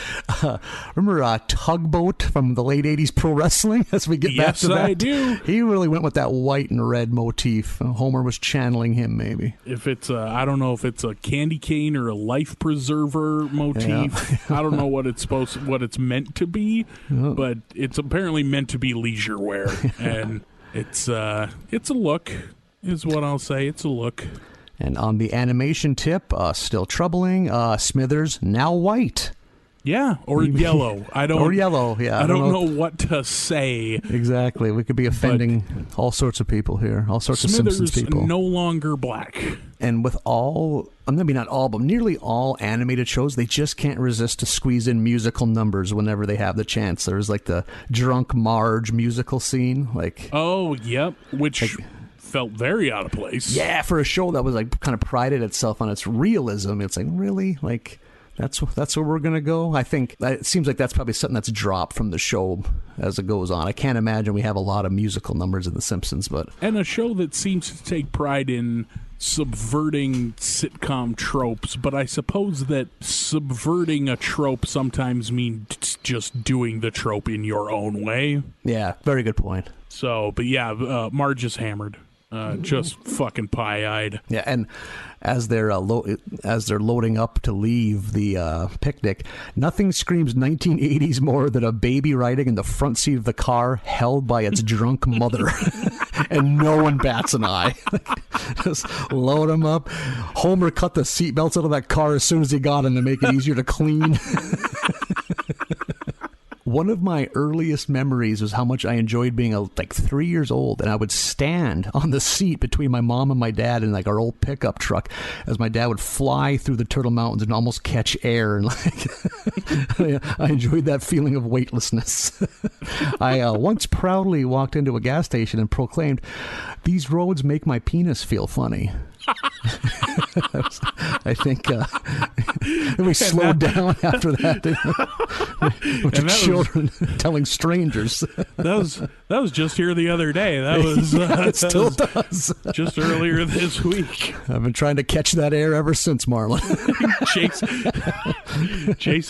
remember Tugboat from the late 80s pro wrestling? As we get back to that. Yes, I do. He really went with that white and red motif. Homer was channeling him, maybe. If it's I don't know if it's a candy cane or a life preserver motif. Yeah. I don't know what it's meant to be, but it's apparently meant to be leisure wear. And it's a look. Is what I'll say. It's a look. And on the animation tip, still troubling. Smithers now white. Yeah, or yellow. Or yellow. Yeah, I don't know what to say. Exactly. We could be offending all sorts of people here. All sorts of Simpsons people. No longer black. And with maybe not all, but nearly all animated shows, they just can't resist to squeeze in musical numbers whenever they have the chance. There's like the Drunk Marge musical scene, like. Oh, yep. Which felt very out of place. Yeah, for a show that was like kind of prided itself on its realism, it's like, really, like that's where we're gonna go. I think it seems like that's probably something that's dropped from the show as it goes on. I can't imagine we have a lot of musical numbers in The Simpsons, and a show that seems to take pride in subverting sitcom tropes, but I suppose that subverting a trope sometimes means just doing the trope in your own way. Yeah, very good point. So, but yeah, Marge is hammered. Just fucking pie-eyed. Yeah, and as they're loading up to leave the picnic, nothing screams 1980s more than a baby riding in the front seat of the car held by its drunk mother. And no one bats an eye. Just load them up. Homer cut the seatbelts out of that car as soon as he got in to make it easier to clean. One of my earliest memories was how much I enjoyed being like 3 years old, and I would stand on the seat between my mom and my dad in like our old pickup truck as my dad would fly through the Turtle Mountains and almost catch air, and I enjoyed that feeling of weightlessness. I once proudly walked into a gas station and proclaimed, "These roads make my penis feel funny." I think we slowed down after that. And children telling strangers. That was just here the other day. That was it still does. Just earlier this week. I've been trying to catch that air ever since, Marlin. Chasing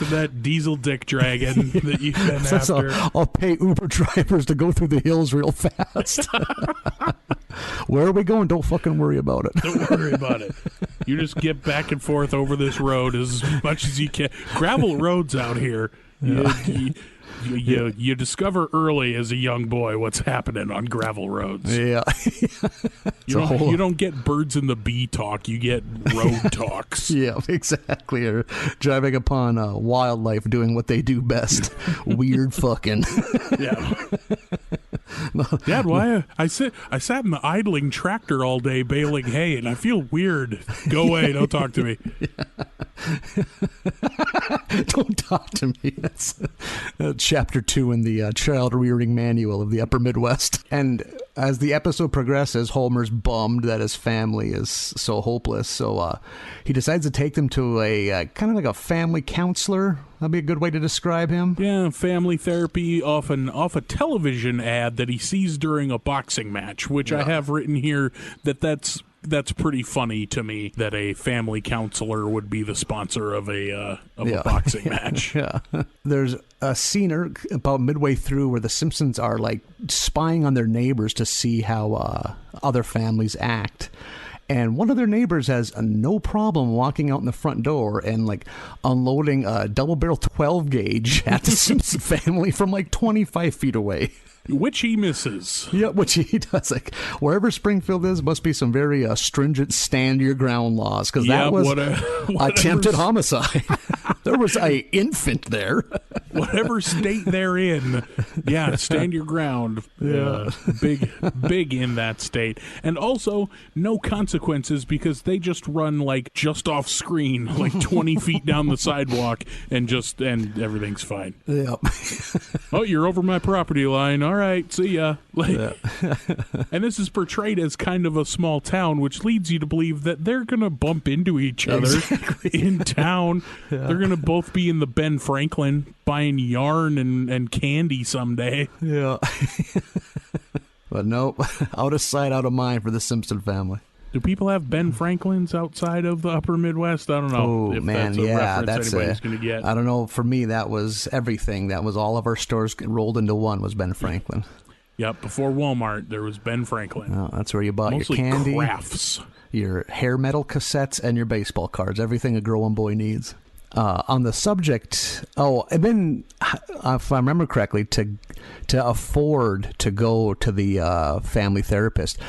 that diesel dick dragon that you've been after. I'll pay Uber drivers to go through the hills real fast. Where are we going? Don't fucking worry about it. Don't worry about it. You just get back and forth over this road as much as you can. Gravel roads out here. You discover early as a young boy what's happening on gravel roads. Yeah. You don't get birds in the bee talk. You get road talks. Yeah, exactly. Or driving upon wildlife doing what they do best. Weird fucking. Yeah. Dad, why I sat in the idling tractor all day baling hay, and I feel weird. Go away, don't talk to me. Yeah. Don't talk to me. That's chapter 2 in the child rearing manual of the Upper Midwest. And as the episode progresses, Homer's bummed that his family is so hopeless. So he decides to take them to a kind of like a family counselor. That'd be a good way to describe him. Yeah, family therapy off a television ad that he sees during a boxing match, which I have written here that's pretty funny to me that a family counselor would be the sponsor of a boxing match. Yeah. There's a scene about midway through where the Simpsons are like spying on their neighbors to see how other families act. And one of their neighbors has no problem walking out in the front door and like unloading a double-barrel 12 gauge at the Simpson family from like 25 feet away. Which he misses. Yeah, which he does. Like, wherever Springfield is, must be some very stringent stand-your-ground laws, because that was attempted homicide. There was an infant there. Whatever state they're in, stand your ground. Yeah. Big in that state. And also, no consequences, because they just run, like, just off screen, like 20 feet down the sidewalk, and everything's fine. Yep. Oh, you're over my property line. All right, see ya. And this is portrayed as kind of a small town, which leads you to believe that they're going to bump into each other in town. Yeah. They're going to both be in the Ben Franklin buying yarn and candy someday. Yeah. But nope, out of sight, out of mind for the Simpson family. Do people have Ben Franklins outside of the Upper Midwest? I don't know. Oh, man, that's anybody's going to get. I don't know. For me, that was everything. That was all of our stores rolled into one was Ben Franklin. Yep, before Walmart, there was Ben Franklin. Oh, that's where you bought mostly your candy, crafts, your hair metal cassettes, and your baseball cards. Everything a growing boy needs. On the subject, and then, if I remember correctly, to afford to go to the family therapist,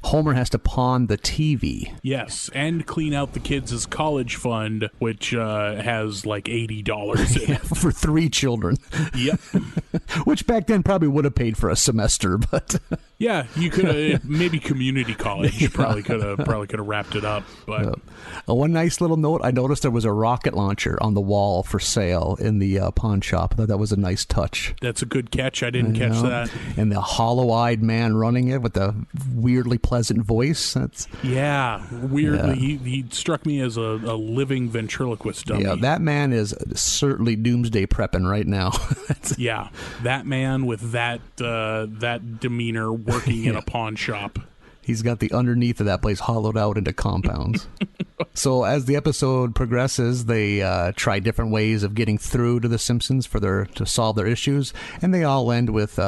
Homer has to pawn the TV. Yes, and clean out the kids' college fund, which has like $80 in it. For 3 children. Yep. Which back then probably would have paid for a semester, but... Yeah, you could have, maybe community college probably could have wrapped it up. But one nice little note, I noticed there was a rocket launcher on the wall for sale in the pawn shop. I thought that was a nice touch. That's a good catch. I didn't catch that. And the hollow-eyed man running it with the weirdly pleasant voice. That's weirdly. Yeah. He struck me as a living ventriloquist dummy. Yeah, that man is certainly doomsday prepping right now. Yeah, that man with that demeanor working in a pawn shop. He's got the underneath of that place hollowed out into compounds. So as the episode progresses, they try different ways of getting through to the Simpsons to solve their issues, and they all end with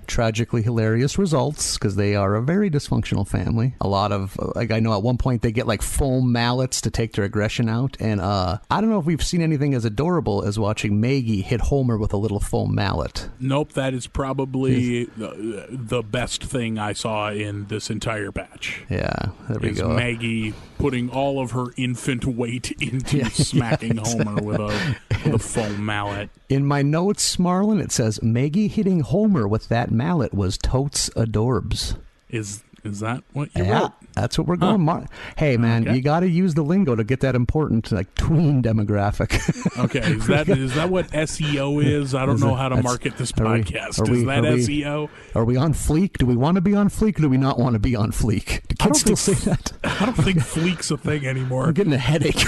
tragically hilarious results because they are a very dysfunctional family. A lot of, like, I know at one point they get like foam mallets to take their aggression out, and I don't know if we've seen anything as adorable as watching Maggie hit Homer with a little foam mallet. Nope, that is probably the best thing I saw in this entire batch. Yeah, there we go. Maggie putting all of her infant weight into smacking Homer with a foam mallet. In my notes, Marlin, it says Maggie hitting Homer with that mallet was totes adorbs. Is that what you wrote? That's what we're going. Huh. Hey, man, you got to use the lingo to get that important, like, tween demographic. Okay, is that what SEO is? I don't know how to market this podcast. Is that SEO? Are we on fleek? Do we want to be on fleek, or do we not want to be on fleek? Do kids still say that? I don't think fleek's a thing anymore. I'm getting a headache.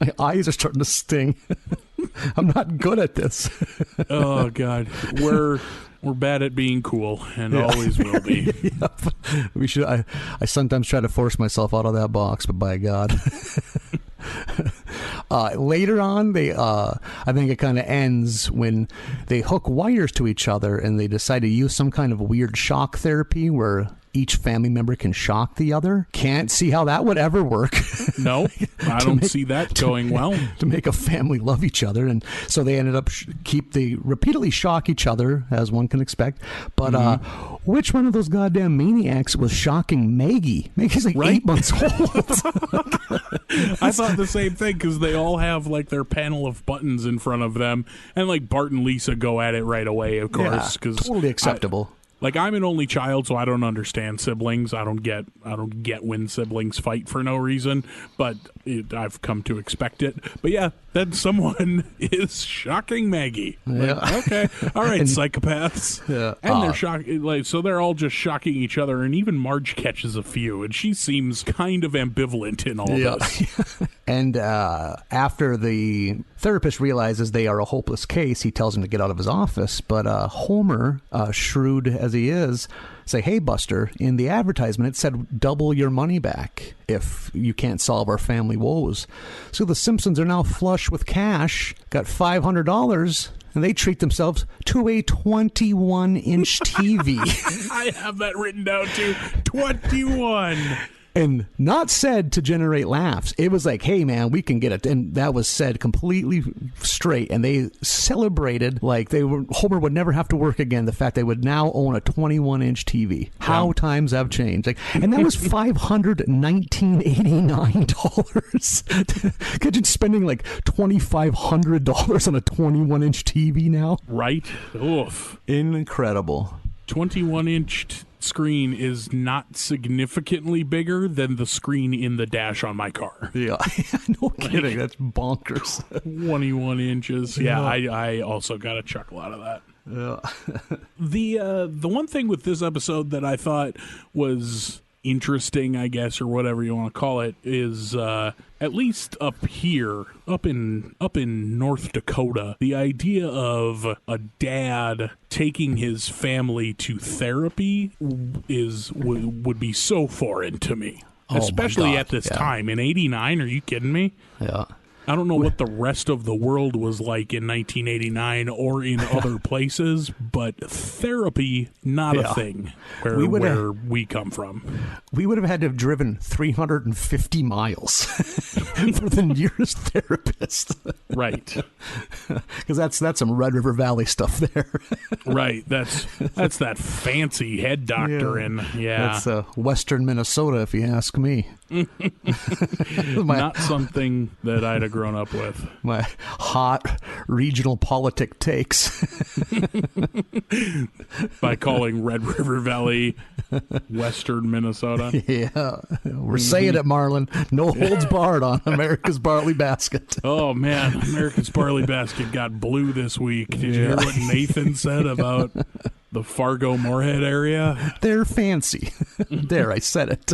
My eyes are starting to sting. I'm not good at this. Oh, God. We're bad at being cool, and always will be. Yep. We should. I sometimes try to force myself out of that box, but by God. Later on, I think it kind of ends when they hook wires to each other, and they decide to use some kind of weird shock therapy where each family member can shock the other. Can't see how that would ever work. No, I don't see that going well. To make a family love each other. And so they ended up they repeatedly shock each other, as one can expect. But which one of those goddamn maniacs was shocking Maggie? Maggie's like 8 months old. I thought the same thing, because they all have like their panel of buttons in front of them. And like Bart and Lisa go at it right away, of course. Yeah, totally acceptable. Like, I'm an only child, so I don't understand siblings. I don't get when siblings fight for no reason, but I've come to expect it. But yeah, then someone is shocking Maggie. Yeah. Like, okay, all right, psychopaths. Yeah. And they're shocking. Like, so they're all just shocking each other, and even Marge catches a few, and she seems kind of ambivalent in all this. And after the therapist realizes they are a hopeless case, he tells him to get out of his office. But Homer, shrewd as he is, say, "Hey, Buster, in the advertisement it said double your money back if you can't solve our family woes." So the Simpsons are now flush with cash, got $500, and they treat themselves to a 21-inch TV. I have that written down too. 21. And not said to generate laughs. It was like, hey, man, we can get it. And that was said completely straight. And they celebrated like Homer would never have to work again. The fact they would now own a 21-inch TV. How times have changed. Like, and that was $519.89. Imagine spending like $2,500 on a 21-inch TV now. Right? Oof. Incredible. 21-inch screen is not significantly bigger than the screen in the dash on my car. Yeah, no kidding. That's bonkers. 21 inches. Yeah, I also got a chuckle out of that. Yeah. The one thing with this episode that I thought was interesting, I guess, or whatever you want to call it, is at least up here, up in North Dakota, the idea of a dad taking his family to therapy would be so foreign to me, especially at this time in '89. Are you kidding me? Yeah. I don't know what the rest of the world was like in 1989 or in other places, but therapy, not a thing where we come from. We would have had to have driven 350 miles for the nearest therapist. Right. Because that's some Red River Valley stuff there. Right. That's that fancy head doctor That's Western Minnesota, if you ask me. Not something that I'd have grown up with. My hot regional politic takes. By calling Red River Valley Western Minnesota. Yeah. We're saying it, Marlin. No holds barred on America's Barley Basket. Oh, man. America's Barley Basket got blue this week. Did you hear what Nathan said about the Fargo-Moorhead area? They're fancy. There, I said it.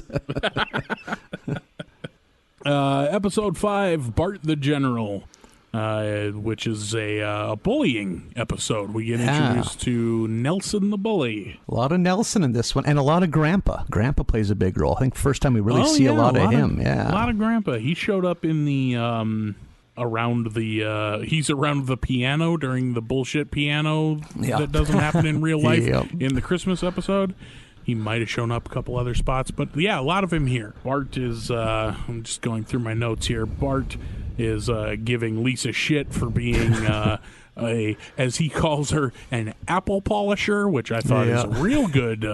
Episode 5, Bart the General, which is a bullying episode. We get introduced to Nelson the Bully. A lot of Nelson in this one, and a lot of Grandpa. Grandpa plays a big role. I think first time we really see a lot of him. A lot of Grandpa. He showed up in the he's around the piano during the bullshit piano that doesn't happen in real life in the Christmas episode. He might have shown up a couple other spots, but yeah, a lot of him here. Bart is, I'm just going through my notes here. Bart is giving Lisa shit for being as he calls her, an apple polisher, which I thought is a real good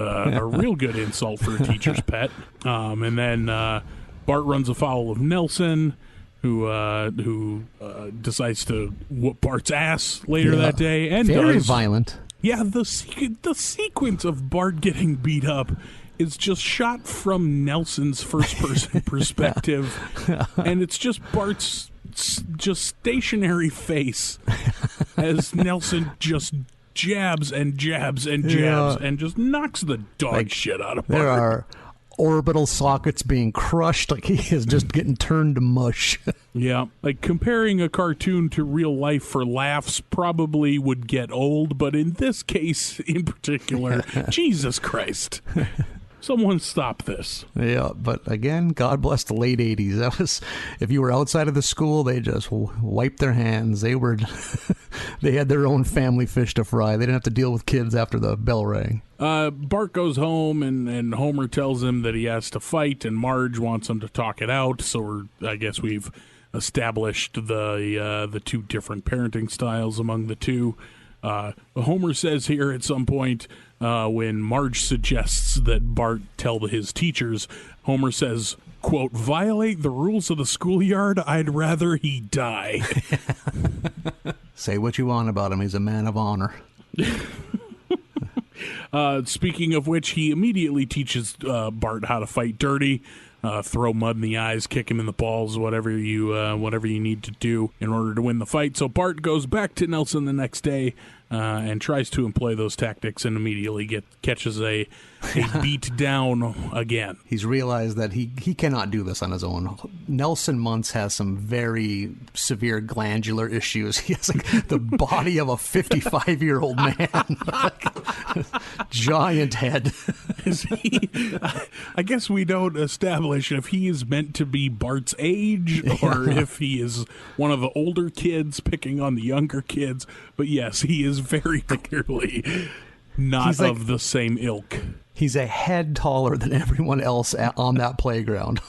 insult for a teacher's pet. And then Bart runs afoul of Nelson, who decides to whoop Bart's ass later that day, and very violent. Yeah, the sequence of Bart getting beat up is just shot from Nelson's first-person perspective, and it's just Bart's just stationary face as Nelson just jabs and jabs and jabs and just knocks the dog shit out of Bart. There are orbital sockets being crushed, like he is just getting turned to mush. Yeah, like comparing a cartoon to real life for laughs probably would get old, but in this case in particular, Jesus Christ. Someone stop this. Yeah, but again, God bless the late 80s. That was, if you were outside of the school, they just wiped their hands. They had their own family fish to fry. They didn't have to deal with kids after the bell rang. Bart goes home, and Homer tells him that he has to fight, and Marge wants him to talk it out. So I guess we've established the two different parenting styles among the two. Homer says here at some point, when Marge suggests that Bart tell his teachers, Homer says, quote, "Violate the rules of the schoolyard? I'd rather he die." Say what you want about him. He's a man of honor. Speaking of which, he immediately teaches Bart how to fight dirty. Throw mud in the eyes, kick him in the balls, whatever you need to do in order to win the fight. So Bart goes back to Nelson the next day and tries to employ those tactics, and immediately catches a beat down again. He's realized that he cannot do this on his own. Nelson Muntz has some very severe glandular issues. He has like the body of a 55-year-old man. Giant head. Is he, I guess we don't establish if he is meant to be Bart's age or if he is one of the older kids picking on the younger kids. But yes, he is very clearly not of the same ilk. He's a head taller than everyone else on that playground.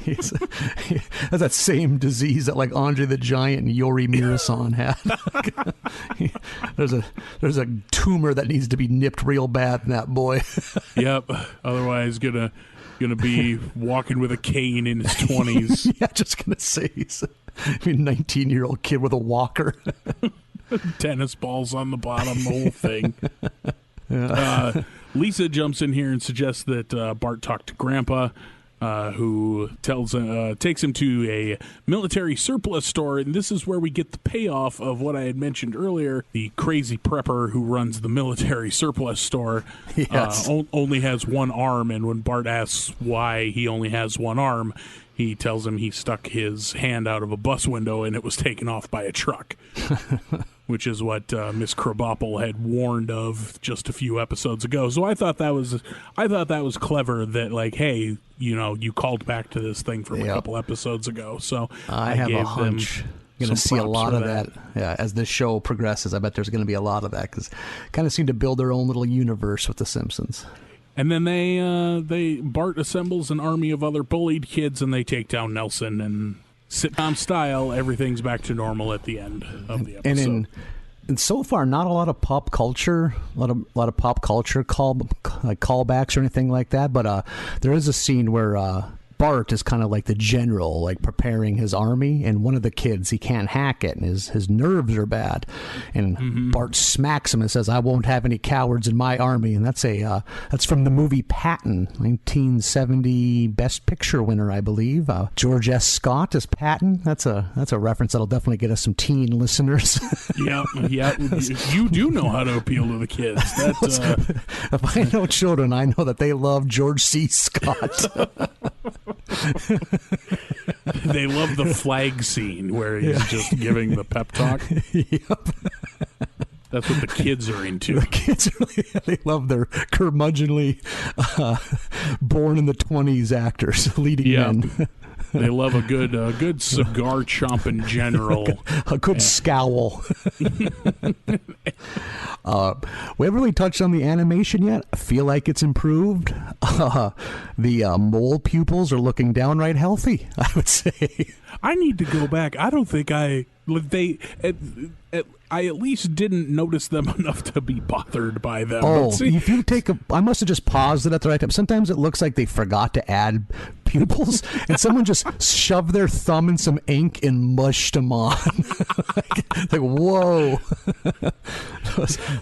He has that same disease that like Andre the Giant and Yori Mirasan had. There's a tumor that needs to be nipped real bad in that boy. Yep. Otherwise, gonna be walking with a cane in his 20s. Yeah, just gonna say he's a 19-year-old kid with a walker. Tennis balls on the bottom, the whole thing. Lisa jumps in here and suggests that Bart talk to Grandpa, who takes him to a military surplus store, and this is where we get the payoff of what I had mentioned earlier. The crazy prepper who runs the military surplus store only has one arm, and when Bart asks why he only has one arm, he tells him he stuck his hand out of a bus window and it was taken off by a truck. Which is what Miss Krabappel had warned of just a few episodes ago. So I thought that was clever. That like, hey, you called back to this thing from a couple episodes ago. So I have a hunch. Going to see a lot of that as this show progresses. I bet there's going to be a lot of that because kind of seem to build their own little universe with the Simpsons. And then Bart assembles an army of other bullied kids and they take down Nelson, and sitcom style, everything's back to normal at the end of the episode. And so far, not a lot of pop culture, a lot of pop culture callbacks or anything like that. But there is a scene where Bart is kind of like the general, like preparing his army, and one of the kids, he can't hack it, and his nerves are bad. And Bart smacks him and says, "I won't have any cowards in my army." And that's from the movie Patton, 1970 Best Picture winner, I believe. George S. Scott as Patton. That's a reference that'll definitely get us some teen listeners. Yeah. You do know how to appeal to the kids. If I know children, I know that they love George C. Scott. They love the flag scene where he's just giving the pep talk. Yep. That's what the kids are into. The kids they love their curmudgeonly, born in the 20s actors leading men. They love a good cigar chomping general. A good scowl. We haven't really touched on the animation yet. I feel like it's improved. The mole pupils are looking downright healthy, I would say. I need to go back. I don't think I at least didn't notice them enough to be bothered by them. Oh, if you I must have just paused it at the right time. Sometimes it looks like they forgot to add pupils, and someone just shoved their thumb in some ink and mushed them on. like, whoa.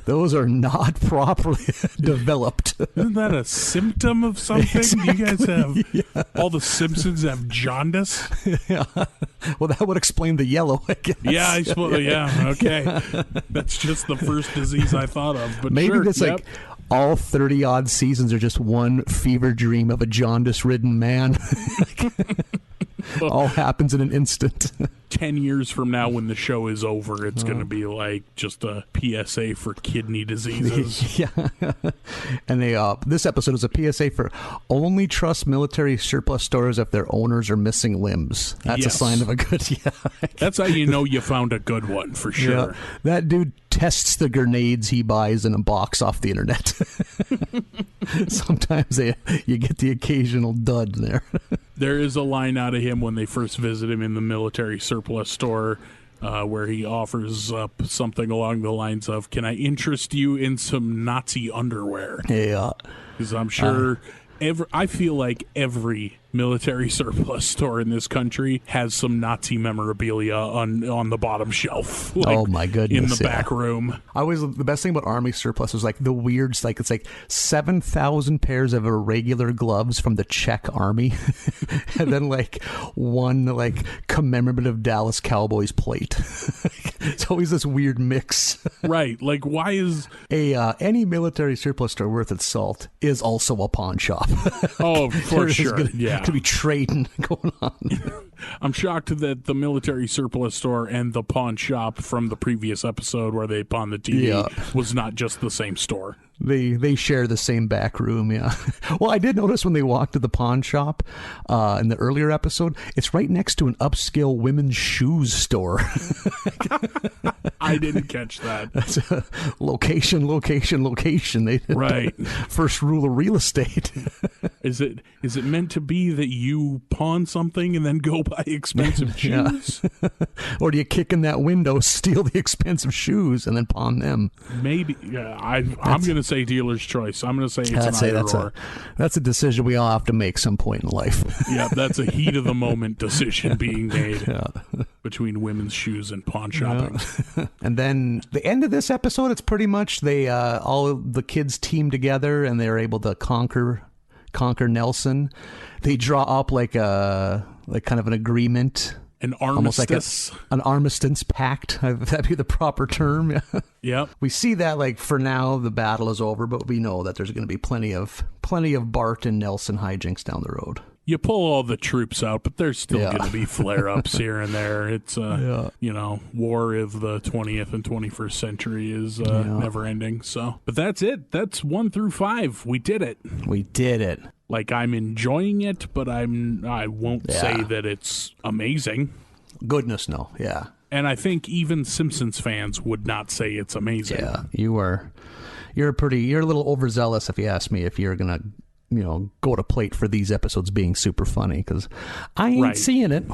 Those are not properly developed. Isn't that a symptom of something? Exactly. Do you guys have all the Simpsons have jaundice? Yeah. Well, that would explain the yellow, I guess. Yeah, I suppose. Yeah, okay. That's just the first disease I thought of. But maybe sure, it's like all 30-odd seasons are just one fever dream of a jaundice-ridden man. All happens in an instant. 10 years from now when the show is over, it's going to be like just a PSA for kidney diseases. Yeah. And this episode is a PSA for only trust military surplus stores if their owners are missing limbs. That's a sign of a good... That's how you know you found a good one, for sure. Yeah. That dude tests the grenades he buys in a box off the internet. Sometimes you get the occasional dud there. There is a line out of him when they first visit him in the military surplus store where he offers up something along the lines of, "Can I interest you in some Nazi underwear?" Yeah. Because I'm sure I feel like every military surplus store in this country has some Nazi memorabilia on the bottom shelf. Oh my goodness! In the back room. The best thing about Army surplus was like the weird, like it's like 7,000 pairs of irregular gloves from the Czech Army, and then like one like commemorative Dallas Cowboys plate. It's always this weird mix. Right. Like, why is any military surplus store worth its salt is also a pawn shop. Oh, for sure. To be trading going on. I'm shocked that the military surplus store and the pawn shop from the previous episode where they pawned the TV was not just the same store. They share the same back room, yeah. Well, I did notice when they walked to the pawn shop in the earlier episode, it's right next to an upscale women's shoes store. I didn't catch that. That's a location. Right. First rule of real estate. Is it meant to be that you pawn something and then go buy expensive shoes? Or do you kick in that window, steal the expensive shoes, and then pawn them? Maybe. Yeah, I'm going to say dealer's choice. I'm going to say it's an either or. That's a decision we all have to make some point in life. Yeah, that's a heat of the moment decision being made between women's shoes and pawn shopping. Yeah. And then the end of this episode, it's pretty much they all of the kids team together and they're able to conquer Nelson. They draw up like kind of an agreement. An armistice. Almost like an armistice pact. That'd be the proper term. Yep. We see that like for now the battle is over, but we know that there's going to be plenty of Bart and Nelson hijinks down the road. You pull all the troops out, but there's still going to be flare-ups here and there. It's, war of the 20th and 21st century is never ending. So, but that's it. That's 1 through 5. We did it. Like, I'm enjoying it, but I won't say that it's amazing. Goodness, no. Yeah. And I think even Simpsons fans would not say it's amazing. Yeah, you're a little overzealous if you ask me, if you're gonna go to plate for these episodes being super funny, because I ain't seeing it.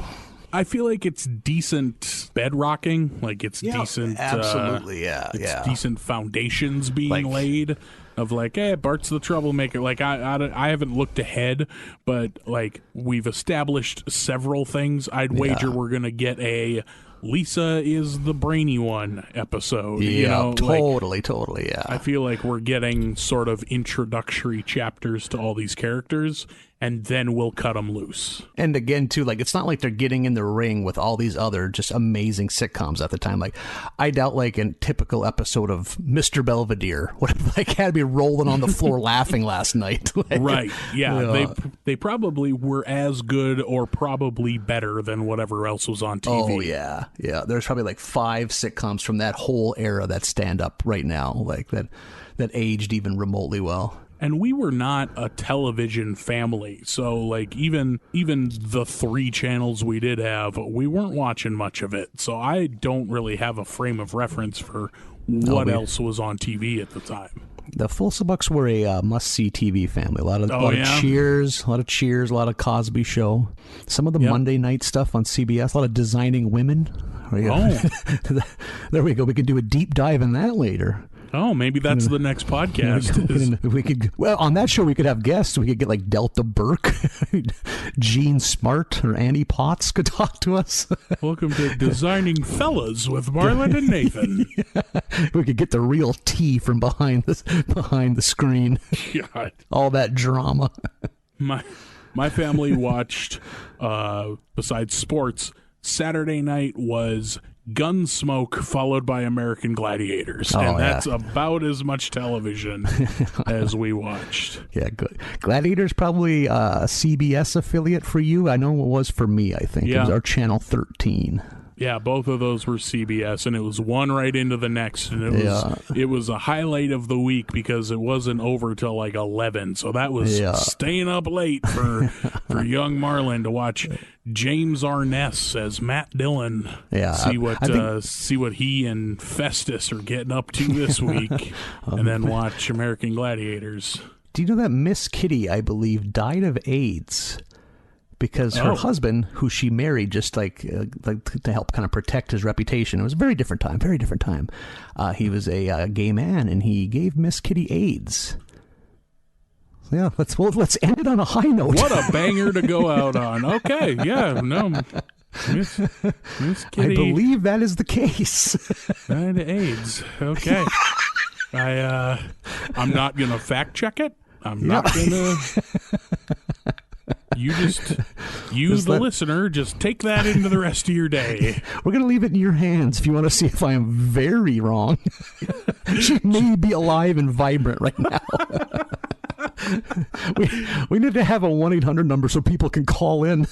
I feel like it's decent bedrocking, like it's decent. Absolutely, it's decent foundations being laid. Of like, hey, Bart's the troublemaker. Like, I haven't looked ahead, but like we've established several things. I'd wager we're gonna get a Lisa is the brainy one episode. Yeah, totally. Yeah, I feel like we're getting sort of introductory chapters to all these characters, and then we'll cut them loose. And again, too, like it's not like they're getting in the ring with all these other just amazing sitcoms at the time. Like, I doubt like a typical episode of Mr. Belvedere would have like had me rolling on the floor laughing last night. Like, right? Yeah, they probably were as good or probably better than whatever else was on TV. Oh yeah. Yeah, there's probably like 5 sitcoms from that whole era that stand up right now, like that aged even remotely well. And we were not a television family, so like even the 3 channels we did have, we weren't watching much of it. So I don't really have a frame of reference for what else was on TV at the time. The Fulsabucks were a must-see TV family. A lot of Cheers, a lot of Cosby Show. Some of the Monday night stuff on CBS, a lot of Designing Women. There we go. We could do a deep dive in that later. Oh, maybe that's the next podcast. We could on that show we could have guests. We could get like Delta Burke, Gene Smart, or Annie Potts could talk to us. Welcome to Designing Fellas with Marlin and Nathan. We could get the real tea from behind the screen. God. All that drama. My family watched, besides sports, Saturday night was Gunsmoke followed by American Gladiators. And that's about as much television as we watched. Yeah, good. Gladiators probably a CBS affiliate for you. I know it was for me, I think. It was our channel 13. Yeah, both of those were CBS, and it was one right into the next, and it was a highlight of the week because it wasn't over till like 11, so that was staying up late for young Marlin to watch James Arness as Matt Dillon. Yeah, see what he and Festus are getting up to this week, and then watch American Gladiators. Do you know that Miss Kitty, I believe, died of AIDS? Because her husband, who she married just like to help kind of protect his reputation, it was a very different time. He was a gay man, and he gave Miss Kitty AIDS. Yeah, let's end it on a high note. What a banger to go out on. Okay, yeah, no, Miss Kitty. I believe that is the case. Died of AIDS. Okay. I'm not gonna fact check it. I'm not gonna. You the listener, just take that into the rest of your day. We're going to leave it in your hands if you want to see if I am very wrong. She may be alive and vibrant right now. we need to have a 1-800 number so people can call in.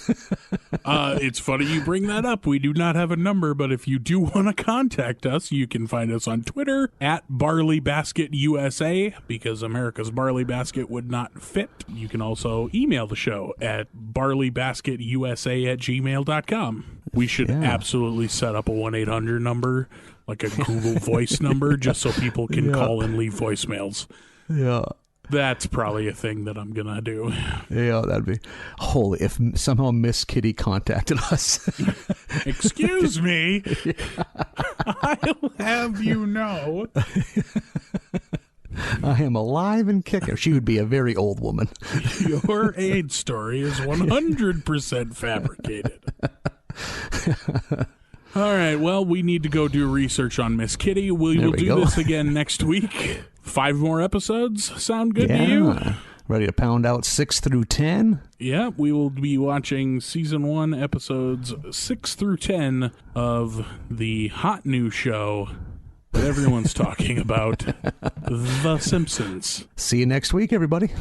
It's funny you bring that up. We do not have a number, but if you do want to contact us, you can find us on Twitter at BarleyBasketUSA, because America's Barley Basket would not fit. You can also email the show at barleybasketUSA@gmail.com. We should absolutely set up a 1-800 number, like a Google Voice number, just so people can call and leave voicemails. Yeah. That's probably a thing that I'm going to do. Yeah, that'd be... Holy, if somehow Miss Kitty contacted us. Excuse me. I'll have you know. I am alive and kicking. She would be a very old woman. Your AIDS story is 100% fabricated. All right, well, we need to go do research on Miss Kitty. We will do this again next week. 5 more episodes. Sound good to you? Ready to pound out 6 through 10? Yeah, we will be watching Season 1, Episodes 6 through 10 of the hot new show that everyone's talking about, The Simpsons. See you next week, everybody.